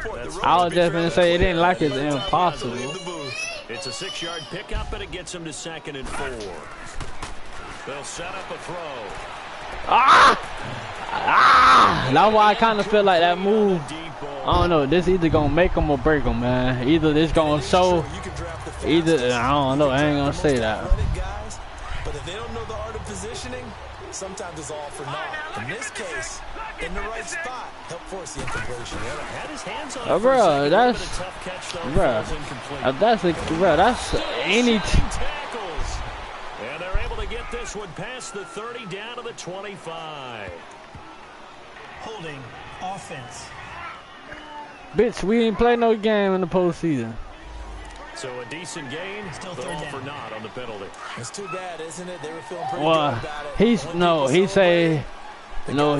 I was just gonna say it ain't like it's impossible. It's a 6-yard pickup, and it gets him to 2nd and 4. They'll set up a throw. That's why I kind of feel like that move. I don't know. This either gonna make them or break them, man. Either this gonna show. Either I don't know. I ain't gonna say that. But if they don't know the art of positioning, sometimes it's all for naught. In this case, in the right spot, help force the incompletion. Had his hands on bro, that's any. Tackles. And they're able to get this one past the 30 down to the 25. Holding offense. Bitch, we ain't play no game in the postseason. So a decent gain, Still but third all down. for naught on the penalty. It's too bad, isn't it? They were feeling pretty Well, good about it.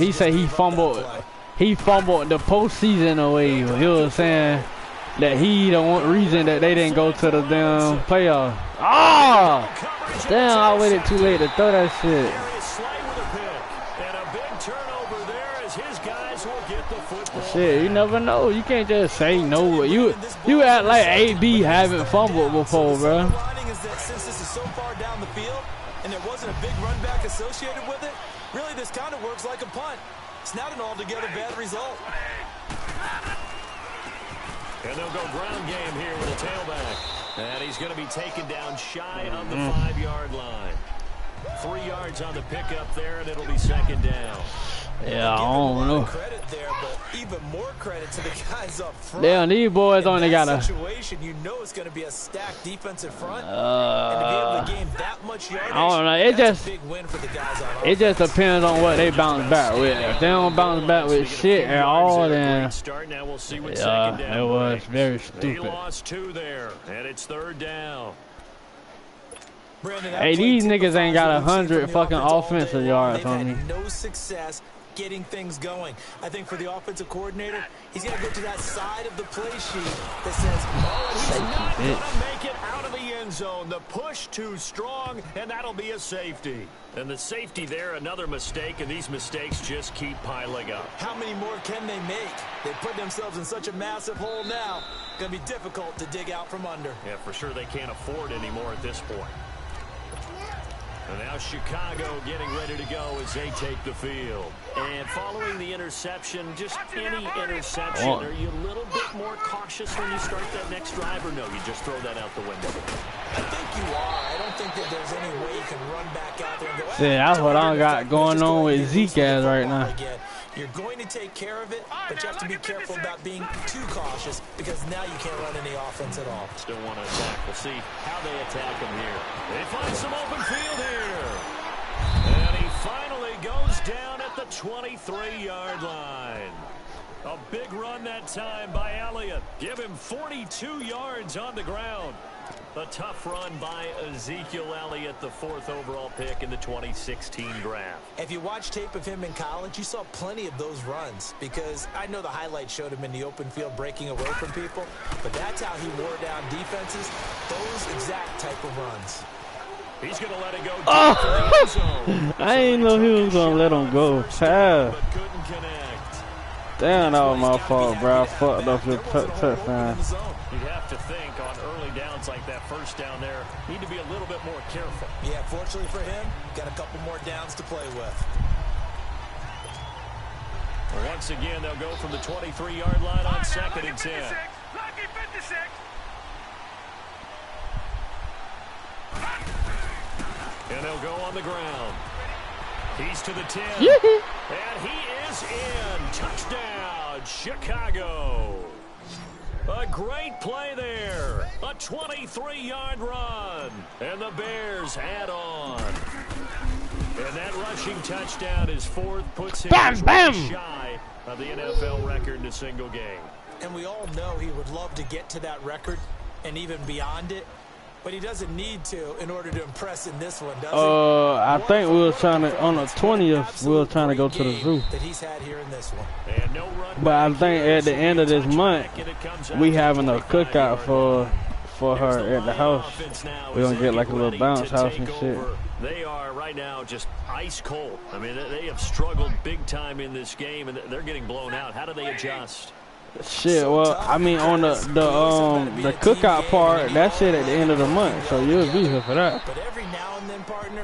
he say he fumbled. He fumbled the postseason away. He was saying that he the one reason that they didn't go to the damn playoffs. Damn, I waited too late to throw that shit. Shit, you never know. You can't just say no. You act like AB haven't fumbled before, bro. Since this is so far down the field and there wasn't a big run back associated with it, really this kind of works like a punt. It's not an altogether bad result. And they'll go ground game here with a tailback. And he's going to be taken down shy of the 5-yard line. 3 yards on the pickup there, and it'll be 2nd down. Yeah, I don't know. Credit there, but even more credit to the guys up front. Damn, these boys only got a situation. You know it's going to be a stacked defensive front, and to be able to gain that much yardage, I don't know. That's a big win for the guys on it just depends on what they bounce back with. If they don't bounce back with shit at all, then yeah, it was very stupid. They lost 2 there, and it's 3rd down. Brandon, hey, these niggas ain't got 100 fucking offensive yards on me. No success getting things going. I think for the offensive coordinator, he's going to go to that side of the play sheet that says, he's not going to make it out of the end zone. The push too strong, and that'll be a safety. And the safety there, another mistake, and these mistakes just keep piling up. How many more can they make? They put themselves in such a massive hole now. Going to be difficult to dig out from under. Yeah, for sure they can't afford anymore at this point. And now Chicago getting ready to go as they take the field. And following the interception, just any interception, are you a little bit more cautious when you start that next drive, or no, you just throw that out the window? I think you are. I don't think that there's any way you can run back out there and go, see, that's what I got going on with Zeke as right now. You're going to take care of it, but you have to be careful about being too cautious because now you can't run any offense at all. Still want to attack. We'll see how they attack him here. They find some open field here. And he finally goes down at the 23-yard line. A big run that time by Elliott. Give him 42 yards on the ground. A tough run by Ezekiel Elliott, the 4th overall pick in the 2016 draft. If you watch tape of him in college, you saw plenty of those runs because I know the highlights showed him in the open field breaking away from people, but that's how he wore down defenses, those exact type of runs. He's going to let it go deep for the end zone. I ain't know he was going to let him go. But couldn't connect. Damn, that was my fault, bro. I fucked up your touchdown. You have to think on early downs like that, first down there, need to be a little bit more careful. Yeah, fortunately for him, got a couple more downs to play with. Once again, they'll go from the 23-yard line on 2nd and 10. Lucky 56. And they'll go on the ground. He's to the 10. Yeah. And he is in. Touchdown, Chicago. A great play there. A 23-yard run. And the Bears add on. And that rushing touchdown is fourth. Puts him shy of the NFL record in a single game. And we all know he would love to get to that record and even beyond it. But he doesn't need to in order to impress in this one, does he? I think we were trying to, on the 20th, we were trying to go to the zoo. That he's had here in this one. And no run. But I think at the end of this month, we having a cookout for her at the house. We're going to get like a little bounce house and shit. They are right now just ice cold. I mean, they have struggled big time in this game, and they're getting blown out. How do they adjust? Shit, well, I mean, on the cookout part, that's it at the end of the month, so you'll be here for that. But every now and then, partner,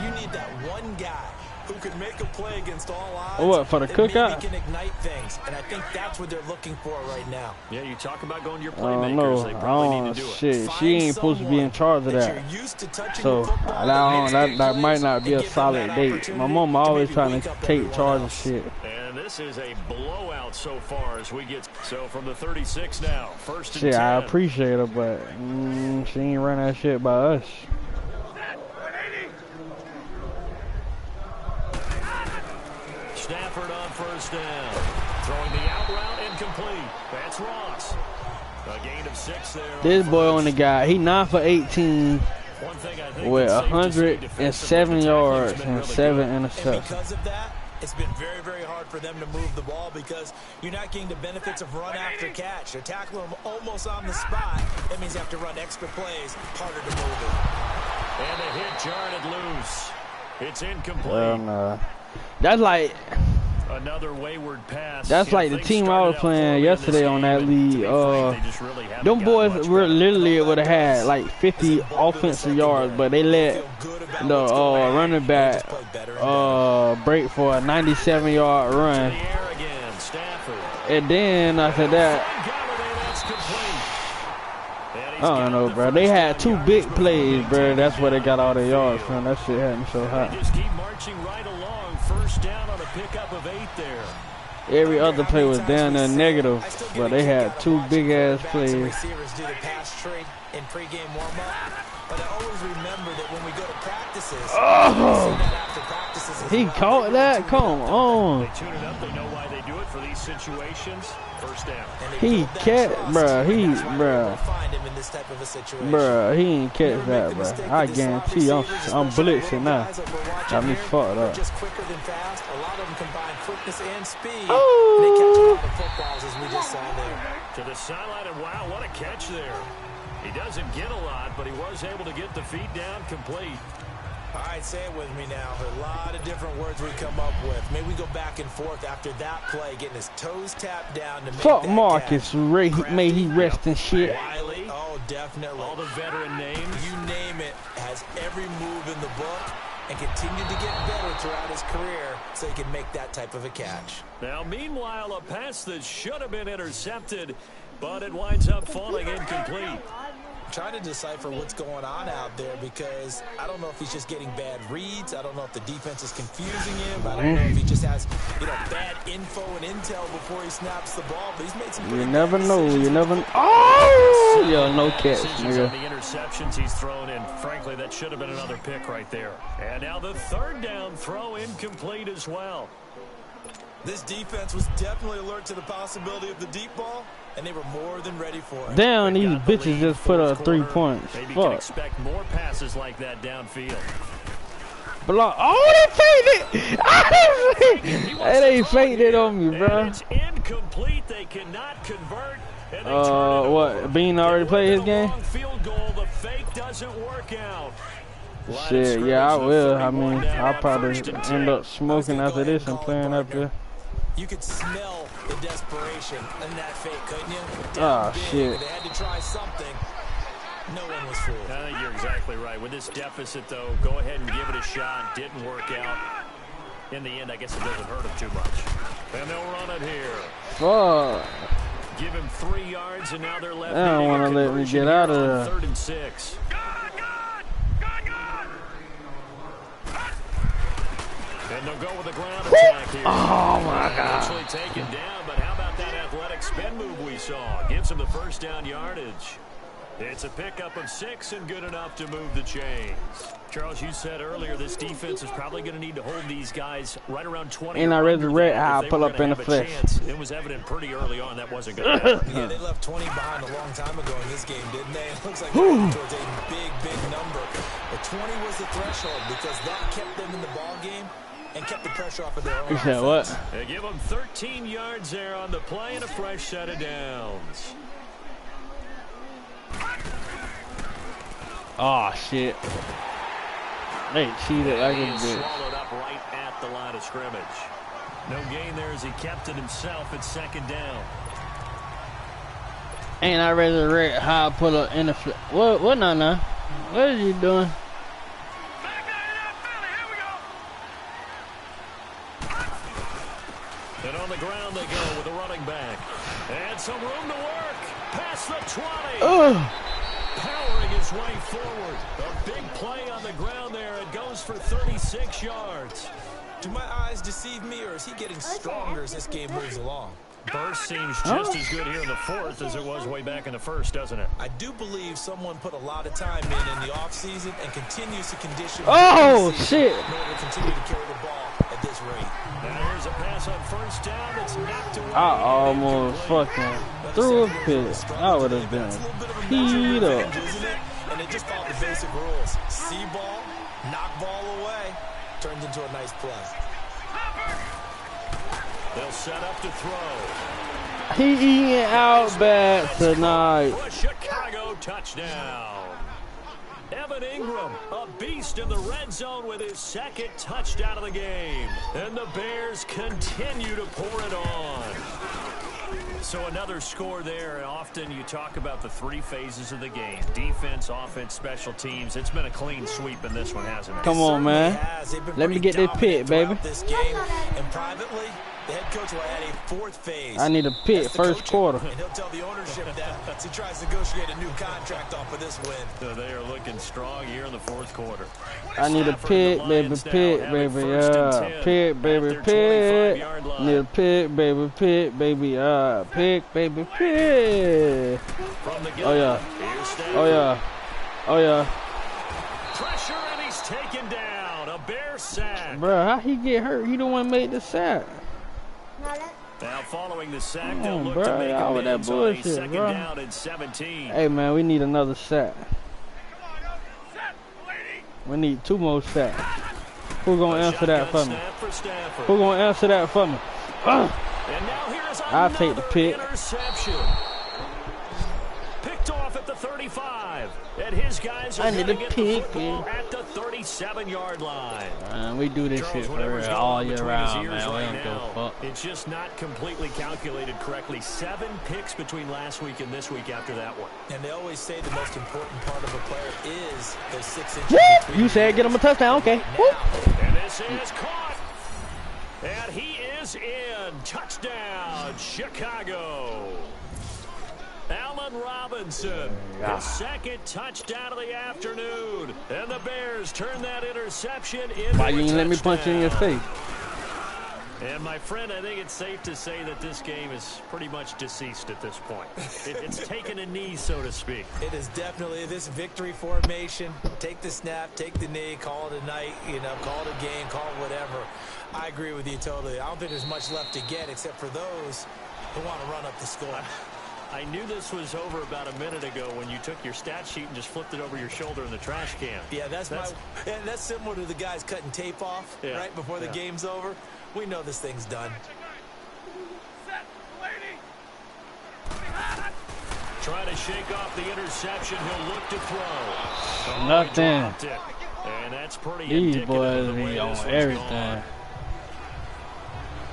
you need that one guy who can make a play against all odds. What, for the cookout? Can ignite things, and I think that's what they're looking for right now. Yeah, you talk about going to your I playmakers. don't They know. probably need to do it. Shit, she ain't supposed to be in charge of that. So that might not be a solid date. My mom always trying to take charge of shit. And this is a blowout so far as we get so from the 36 now. First and Shit, 10. I appreciate her, but she ain't run that shit by us. Stafford on first down. Throwing the out route incomplete. That's Ross. A gain of 6 there. This boy on the guy, he 9 for 18 with 107 yards and 7 interceptions. Because of that, it's been very, very hard for them to move the ball because you're not getting the benefits of run after catch. They're tackling them almost on the spot. That means you have to run extra plays, harder to move it. And a hit jarred loose. It's incomplete. That's like another wayward pass. That's like the team I was playing yesterday on that league. Them boys were literally would have had like 50 offensive yards, but they let the running back break for a 97-yard run. And then after that, I don't know, bro. They had 2 big plays, bro. That's where they got all their yards from. That shit had me so hot. Just keep marching right along. First down on a pickup of 8 there. Every other play was down there negative, but they had 2 big ass plays. Receivers do the pass trade in pregame warm-up, but I always remember that when we go to practices, he caught that. Come on. They tune it up. They know why they do it for these situations. First down. He catch, bruh. He ain't catch that, bruh. I guarantee I'm blitzing now. Got me fucked up. Just quicker than fast. A lot of them combine quickness and speed. And they catch a lot of footballs, as we just saw there. To the sideline, and wow, what a catch there. He doesn't get a lot, but he was able to get the feet down complete. All right, say it with me now. There are a lot of different words we come up with. Maybe we go back and forth after that play, getting his toes tapped down to make fuck that Marcus Ray, may he rest in shit. Wiley, oh, definitely. All the veteran names. You name it, has every move in the book and continued to get better throughout his career so he can make that type of a catch. Now, meanwhile, a pass that should have been intercepted, but it winds up falling incomplete. Trying to decipher what's going on out there because I don't know if he's just getting bad reads. I don't know if the defense is confusing him. I don't know if he just has, bad info and intel before he snaps the ball. But he's made some. You never know. You never. Oh, yo, no catch, nigga. The interceptions he's thrown in. Frankly, that should have been another pick right there. And now the third down throw incomplete as well. This defense was definitely alert to the possibility of the deep ball, and they were more than ready for it. Damn, these bitches just put up 3 points. Maybe Fuck. can expect more passes like that downfield. Block. Oh, they faked it! They faked it on me, bro. And it's incomplete. They cannot convert. And they turn it over. What? Bean already played his game? Field goal. The fake doesn't work out. Shit, yeah, I will. I mean, I'll probably end up smoking after this and playing up there. You could smell the desperation in that fake, couldn't you? Oh, shit. They had to try something. No one was fooled. I think you're exactly right. With this deficit, though, go ahead and give it a shot. Didn't work out. In the end, I guess it doesn't hurt him too much. And they'll run it here. Fuck. Give him 3 yards, and now they're left. They don't want to let me get out of there. 3rd and 6. And they'll go with the ground attack here. Oh, my God. Actually taken down, but how about that athletic spin move we saw? Gives him the first down yardage. It's a pickup of 6 and good enough to move the chains. Charles, you said earlier this defense is probably going to need to hold these guys right around 20. And I resurrect how I pull up in the flesh. It was evident pretty early on that wasn't going to happen. Yeah, they left 20 behind a long time ago in this game, didn't they? It looks like they're heading towards a big number. But 20 was the threshold because that kept them in the ball game and kept the pressure off of their own You said what? They give them 13 yards there on the play and a fresh set of downs. Oh, shit. They cheated like a He is bitch. swallowed up right at the line of scrimmage. No gain there as he kept it himself at second down. Ain't I resurrect how I pull up in the flesh. What now? What is you doing? Back down in that Philly. Here we go. And on the ground they go with the running back. And some room to work. Past the 20. Ugh. Powering his way forward. A big play on the ground there. It goes for 36 yards. Do my eyes deceive me, or is he getting stronger as this game moves along? Burst seems just as good here in the fourth as it was way back in the first, doesn't it? I do believe someone put a lot of time in the offseason and continues to condition Oh, the season shit. in order to continue to carry the ball at this rate. Now here's a pass on first down that's knocked away. I almost fucking threw a pick. I would have been peed up. Isn't it? And they just followed the basic rules. See ball, knock ball away, turns into a nice play. They'll set up to throw. He eating out bad tonight. For a Chicago touchdown. Evan Ingram, a beast in the red zone with his second touchdown of the game. And the Bears continue to pour it on. So another score there, and often you talk about the 3 phases of the game. Defense, offense, special teams. It's been a clean sweep in this one, hasn't it? Come on, man. Let me get this pick, baby. This game, and privately, the head coach will add a 4th phase. I need a pick That's the first coaching. quarter. And he'll tell the ownership that as he tries to negotiate a new contract off of this win. So they are looking strong here in the fourth quarter. I need a Stafford pick, and the baby, Lions now pick, have it baby, first and yeah. 10 Pick, baby, at their pick. 25-yard line. Need a pick, baby, pick, baby, pick, baby, pick. From the Oh, yeah. Here's Stafford. Oh, yeah. Oh, yeah. Pressure, and he's taken down. A Bear sack. Bruh, how he get hurt? He the one made the sack. Now following the sack, Come they'll on, look bro. to make Y'all with that amends on a bullshit, second bro. down and 17. Hey, man, we need another sack. Set, lady. We need 2 more sacks. Who gonna A answer that for shotgun me? snap for Stafford. Who gonna answer that for me? And now here's I'll take the another pick. interception. Picked off at the 35. And his guys I are need going to a get the pick, football man. at the 37-yard line. Man, we do this Charles, shit for whatever's real going all on year between his round, ears man. We right don't give a now, fuck. it's just not completely calculated correctly. 7 picks between last week and this week after that one. And they always say the most important part of a player is those 6 inches Whoop! between You said get him a touchdown, okay. Whoop! And this is caught. And he is in. Touchdown, Chicago. Allen Robinson, his second touchdown of the afternoon. And the Bears turn that interception into Why you a ain't let me punch you in your touchdown. face? And my friend, I think it's safe to say that this game is pretty much deceased at this point. It's taken a knee, so to speak. It is definitely this victory formation. Take the snap, take the knee, call it a night, call it a game, call it whatever. I agree with you totally. I don't think there's much left to get except for those who want to run up the score. I knew this was over about a minute ago when you took your stat sheet and just flipped it over your shoulder in the trash can. Yeah, that's similar to the guys cutting tape off right before the game's over. We know this thing's done. Set, lady. Trying to shake off the interception. He'll look to throw. Oh, he Nothing. dropped it. And that's pretty These indicative boys of the way be on this one's everything. gone.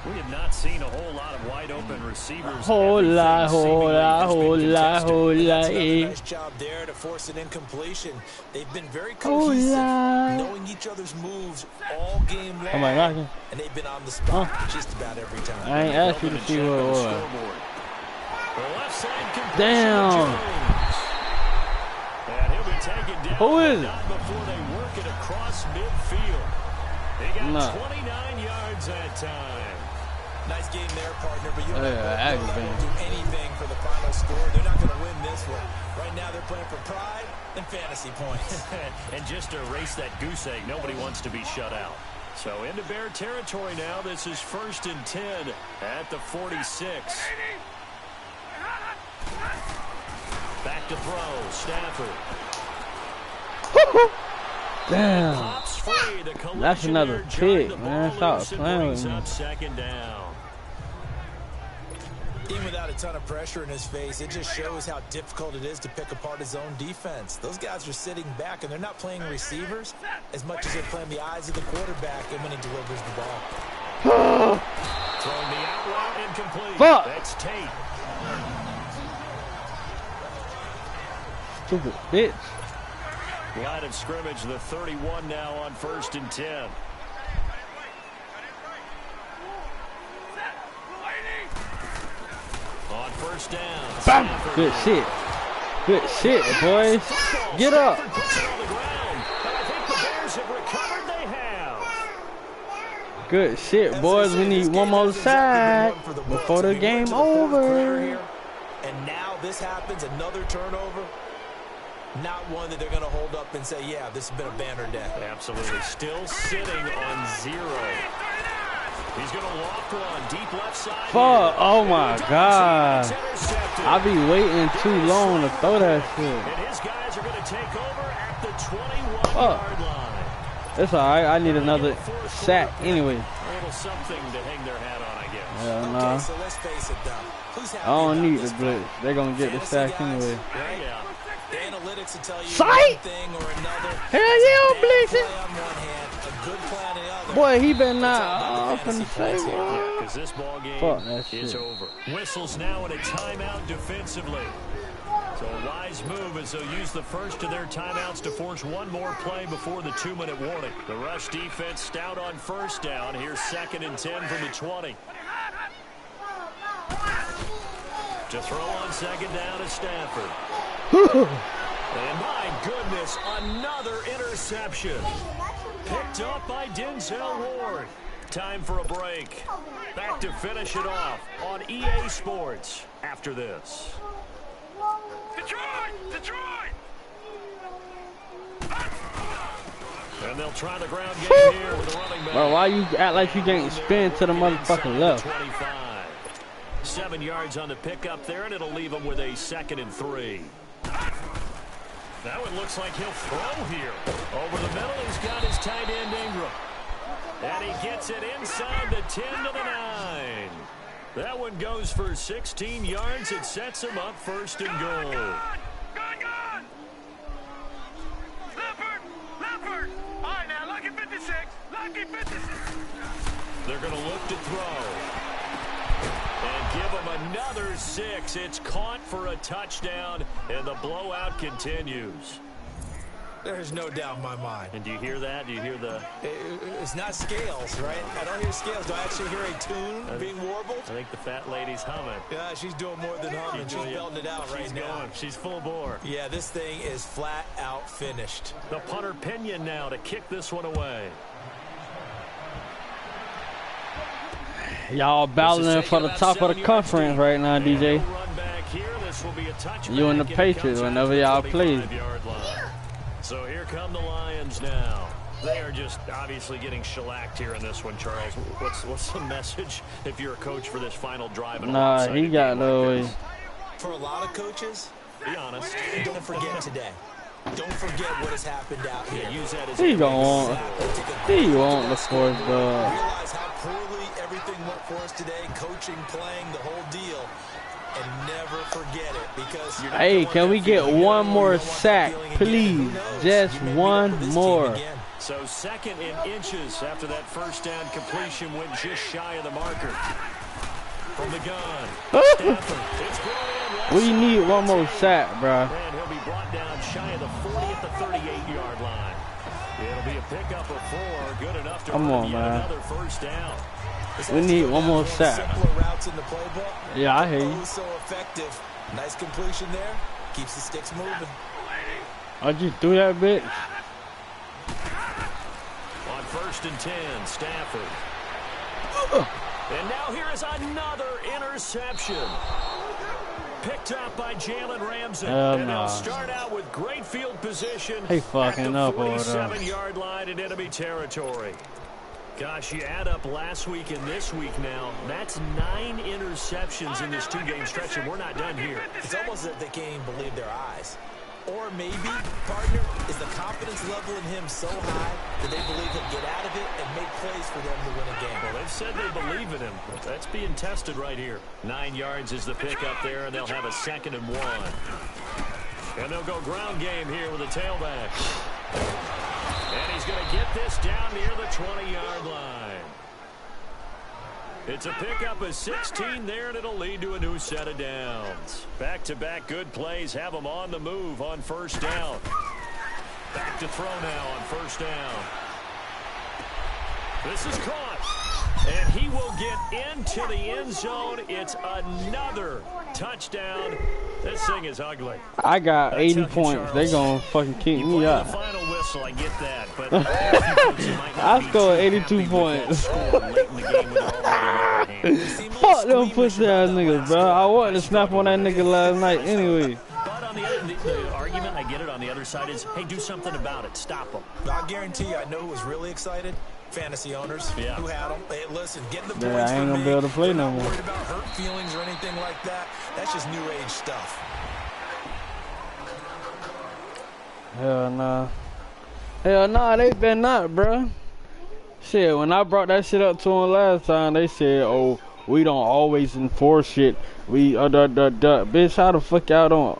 We have not seen a whole lot of wide open receivers. Whole Everything lot, seemingly whole lot, has been whole lot, contested. whole lot. That's another nice job there to force an incompletion. They've been very cohesive, lot. knowing each other's moves all game long. Am I knocking? And they've been on the spot just about every time. I ain't asked you to see what it was. Scoreboard. The left side completion to Damn. Jones. And he'll be taken down. Who is it? Not before they work it across midfield. He got Nah. 29 yards that time. Nice game there, partner, but you Yeah, don't do anything for the final score. They're not going to win this one. Right now, they're playing for pride and fantasy points. And just to erase that goose egg, nobody wants to be shut out. So into Bear territory now. This is 1st and 10 at the 46. Back to throw. Stafford. Damn. Pops free. The That's another collision there, pick, jarring the man. ball Stop loose and playing with brings me. up 2nd down. Even without a ton of pressure in his face, it just shows how difficult it is to pick apart his own defense. Those guys are sitting back, and they're not playing receivers as much as they're playing the eyes of the quarterback and when he delivers the ball. Throwing the out route incomplete. Fuck. That's Tate. Stupid bitch. Line of scrimmage, the 31 now on 1st and 10. On 1st down. Bam. Stafford. Good shit. Good shit, boys. Football. Get up. Stafford puts it on the ground. And I think the Bears have recovered. They have. Good shit, boys. We need one more sack before the game over. And now this happens, another turnover. Not one that they're going to hold up and say, yeah, this has been a banner day. Absolutely. Still sitting on 0. He's going to loft one. Deep left side. Fuck. Oh my God. It's intercepted. I be waiting too long to throw that shit. And his guys are going to take over at the 21-yard line. It's alright. I need another sack anyway. A little something to hang their hat on, I guess. Hell no. Okay, so let's face it, though. Who's happy I don't about need this the blitz. play? They're gonna get the Fantasy sack guys, anyway. right? Yeah. The analytics will tell you Sight! one thing or another. Hell yeah, I'm Bad blitzing. play on one hand, a good play on the other. Boy, he better It's all not. about I'm the finna fantasy say, points here. boy. Because this ball game Fuck that is shit. over. Whistles now in a timeout defensively. So a wise move as they'll use the first of their timeouts to force one more play before the 2-minute warning. The rush defense stout on 1st down. Here's 2nd and 10 from the 20. To throw on 2nd down is Stafford. And my goodness, another interception. Picked up by Denzel Ward. Time for a break. Back to finish it off on EA Sports after this. Detroit! And they'll try the ground game here with a running back. Bro, why you act like you can't spin to the motherfucking left? 25. 7 yards on the pickup there, and it'll leave him with a 2nd and 3. Now it looks like he'll throw here. Over the middle, he's got his tight end Ingram. And he gets it inside the 10 to the 9. That one goes for 16 yards. It sets him up 1st and goal. Gone! Leopard! All right, now, lucky 56. Lucky 56. They're going to look to throw. And give him another 6. It's caught for a touchdown, and the blowout continues. There's no doubt in my mind. And do you hear that? Do you hear the... It's not scales, right? I don't hear scales. Do I actually hear a tune being warbled? I think the fat lady's humming. Yeah, she's doing more than humming. She's belting it out right now. Going. She's full bore. Yeah, this thing is flat out finished. The punter Pinion now to kick this one away. Y'all battling for the top of the conference right now, DJ. You and the Patriots whenever y'all play. So here come the Lions now. They are just obviously getting shellacked here in this one, Charles. What's the message if you're a coach for this final drive? Nah, he got no. For a lot of coaches, be honest. Don't forget today. Don't forget what has happened out here. Use that as He want the fourth dog. Realize how poorly everything went for us today, coaching, playing, the whole deal. And never forget it, because hey, can we get one more sack, please? Just one more. So 2nd in inches after that 1st down completion went just shy of the marker. From the gun, Stafford. It's brought in. We need one more sack, bro. And he'll be brought down shy of the 40 at the 38-yard line. It'll be a pickup of 4, good enough to Come on, man. another 1st down. We need one more sack. Routes in the playbook. Yeah, I hear you. So effective. Nice completion there. Keeps the sticks moving. I just threw that bitch. On 1st 1st and 10. Stafford. And now here is another interception. Picked up by Jalen Ramsey. And they'll start out with great field position He fucking at up the over there. 47-yard line in enemy territory. Gosh, you add up last week and this week now, that's 9 interceptions in this 2-game stretch, and we're not done here. It's almost as if they can't even believe their eyes. Or maybe, partner, is the confidence level in him so high that they believe he'll get out of it and make plays for them to win a game. Well, they've said they believe in him. That's being tested right here. 9 yards is the pick up there, and they'll have a 2nd and 1. And they'll go ground game here with a tailback. And he's going to get this down near the 20-yard line. It's a pickup of 16 there, and it'll lead to a new set of downs. Back-to-back good plays have them on the move on 1st down. Back to throw now on 1st down. This is caught. And he will get into the end zone. It's another touchdown. This thing is ugly. I got 80 points. They gonna fucking kick me out. The final whistle, I get that, but I scored 82 points. Fuck them pussy ass niggas, bro. I wanted to snap on that nigga last night anyway. But on the argument, I get it, on the other side is, hey, do something about it. Stop them. I guarantee you, I know who was really excited. Fantasy owners who had them. Hey, listen, getting the points I ain't gonna be able to play no more. Not worried about hurt feelings or anything like that. That's just new age stuff. Hell nah. Hell nah, they been not, bruh. Shit, when I brought that shit up to them last time, they said, oh, we don't always enforce shit. We, bitch, how the fuck y'all don't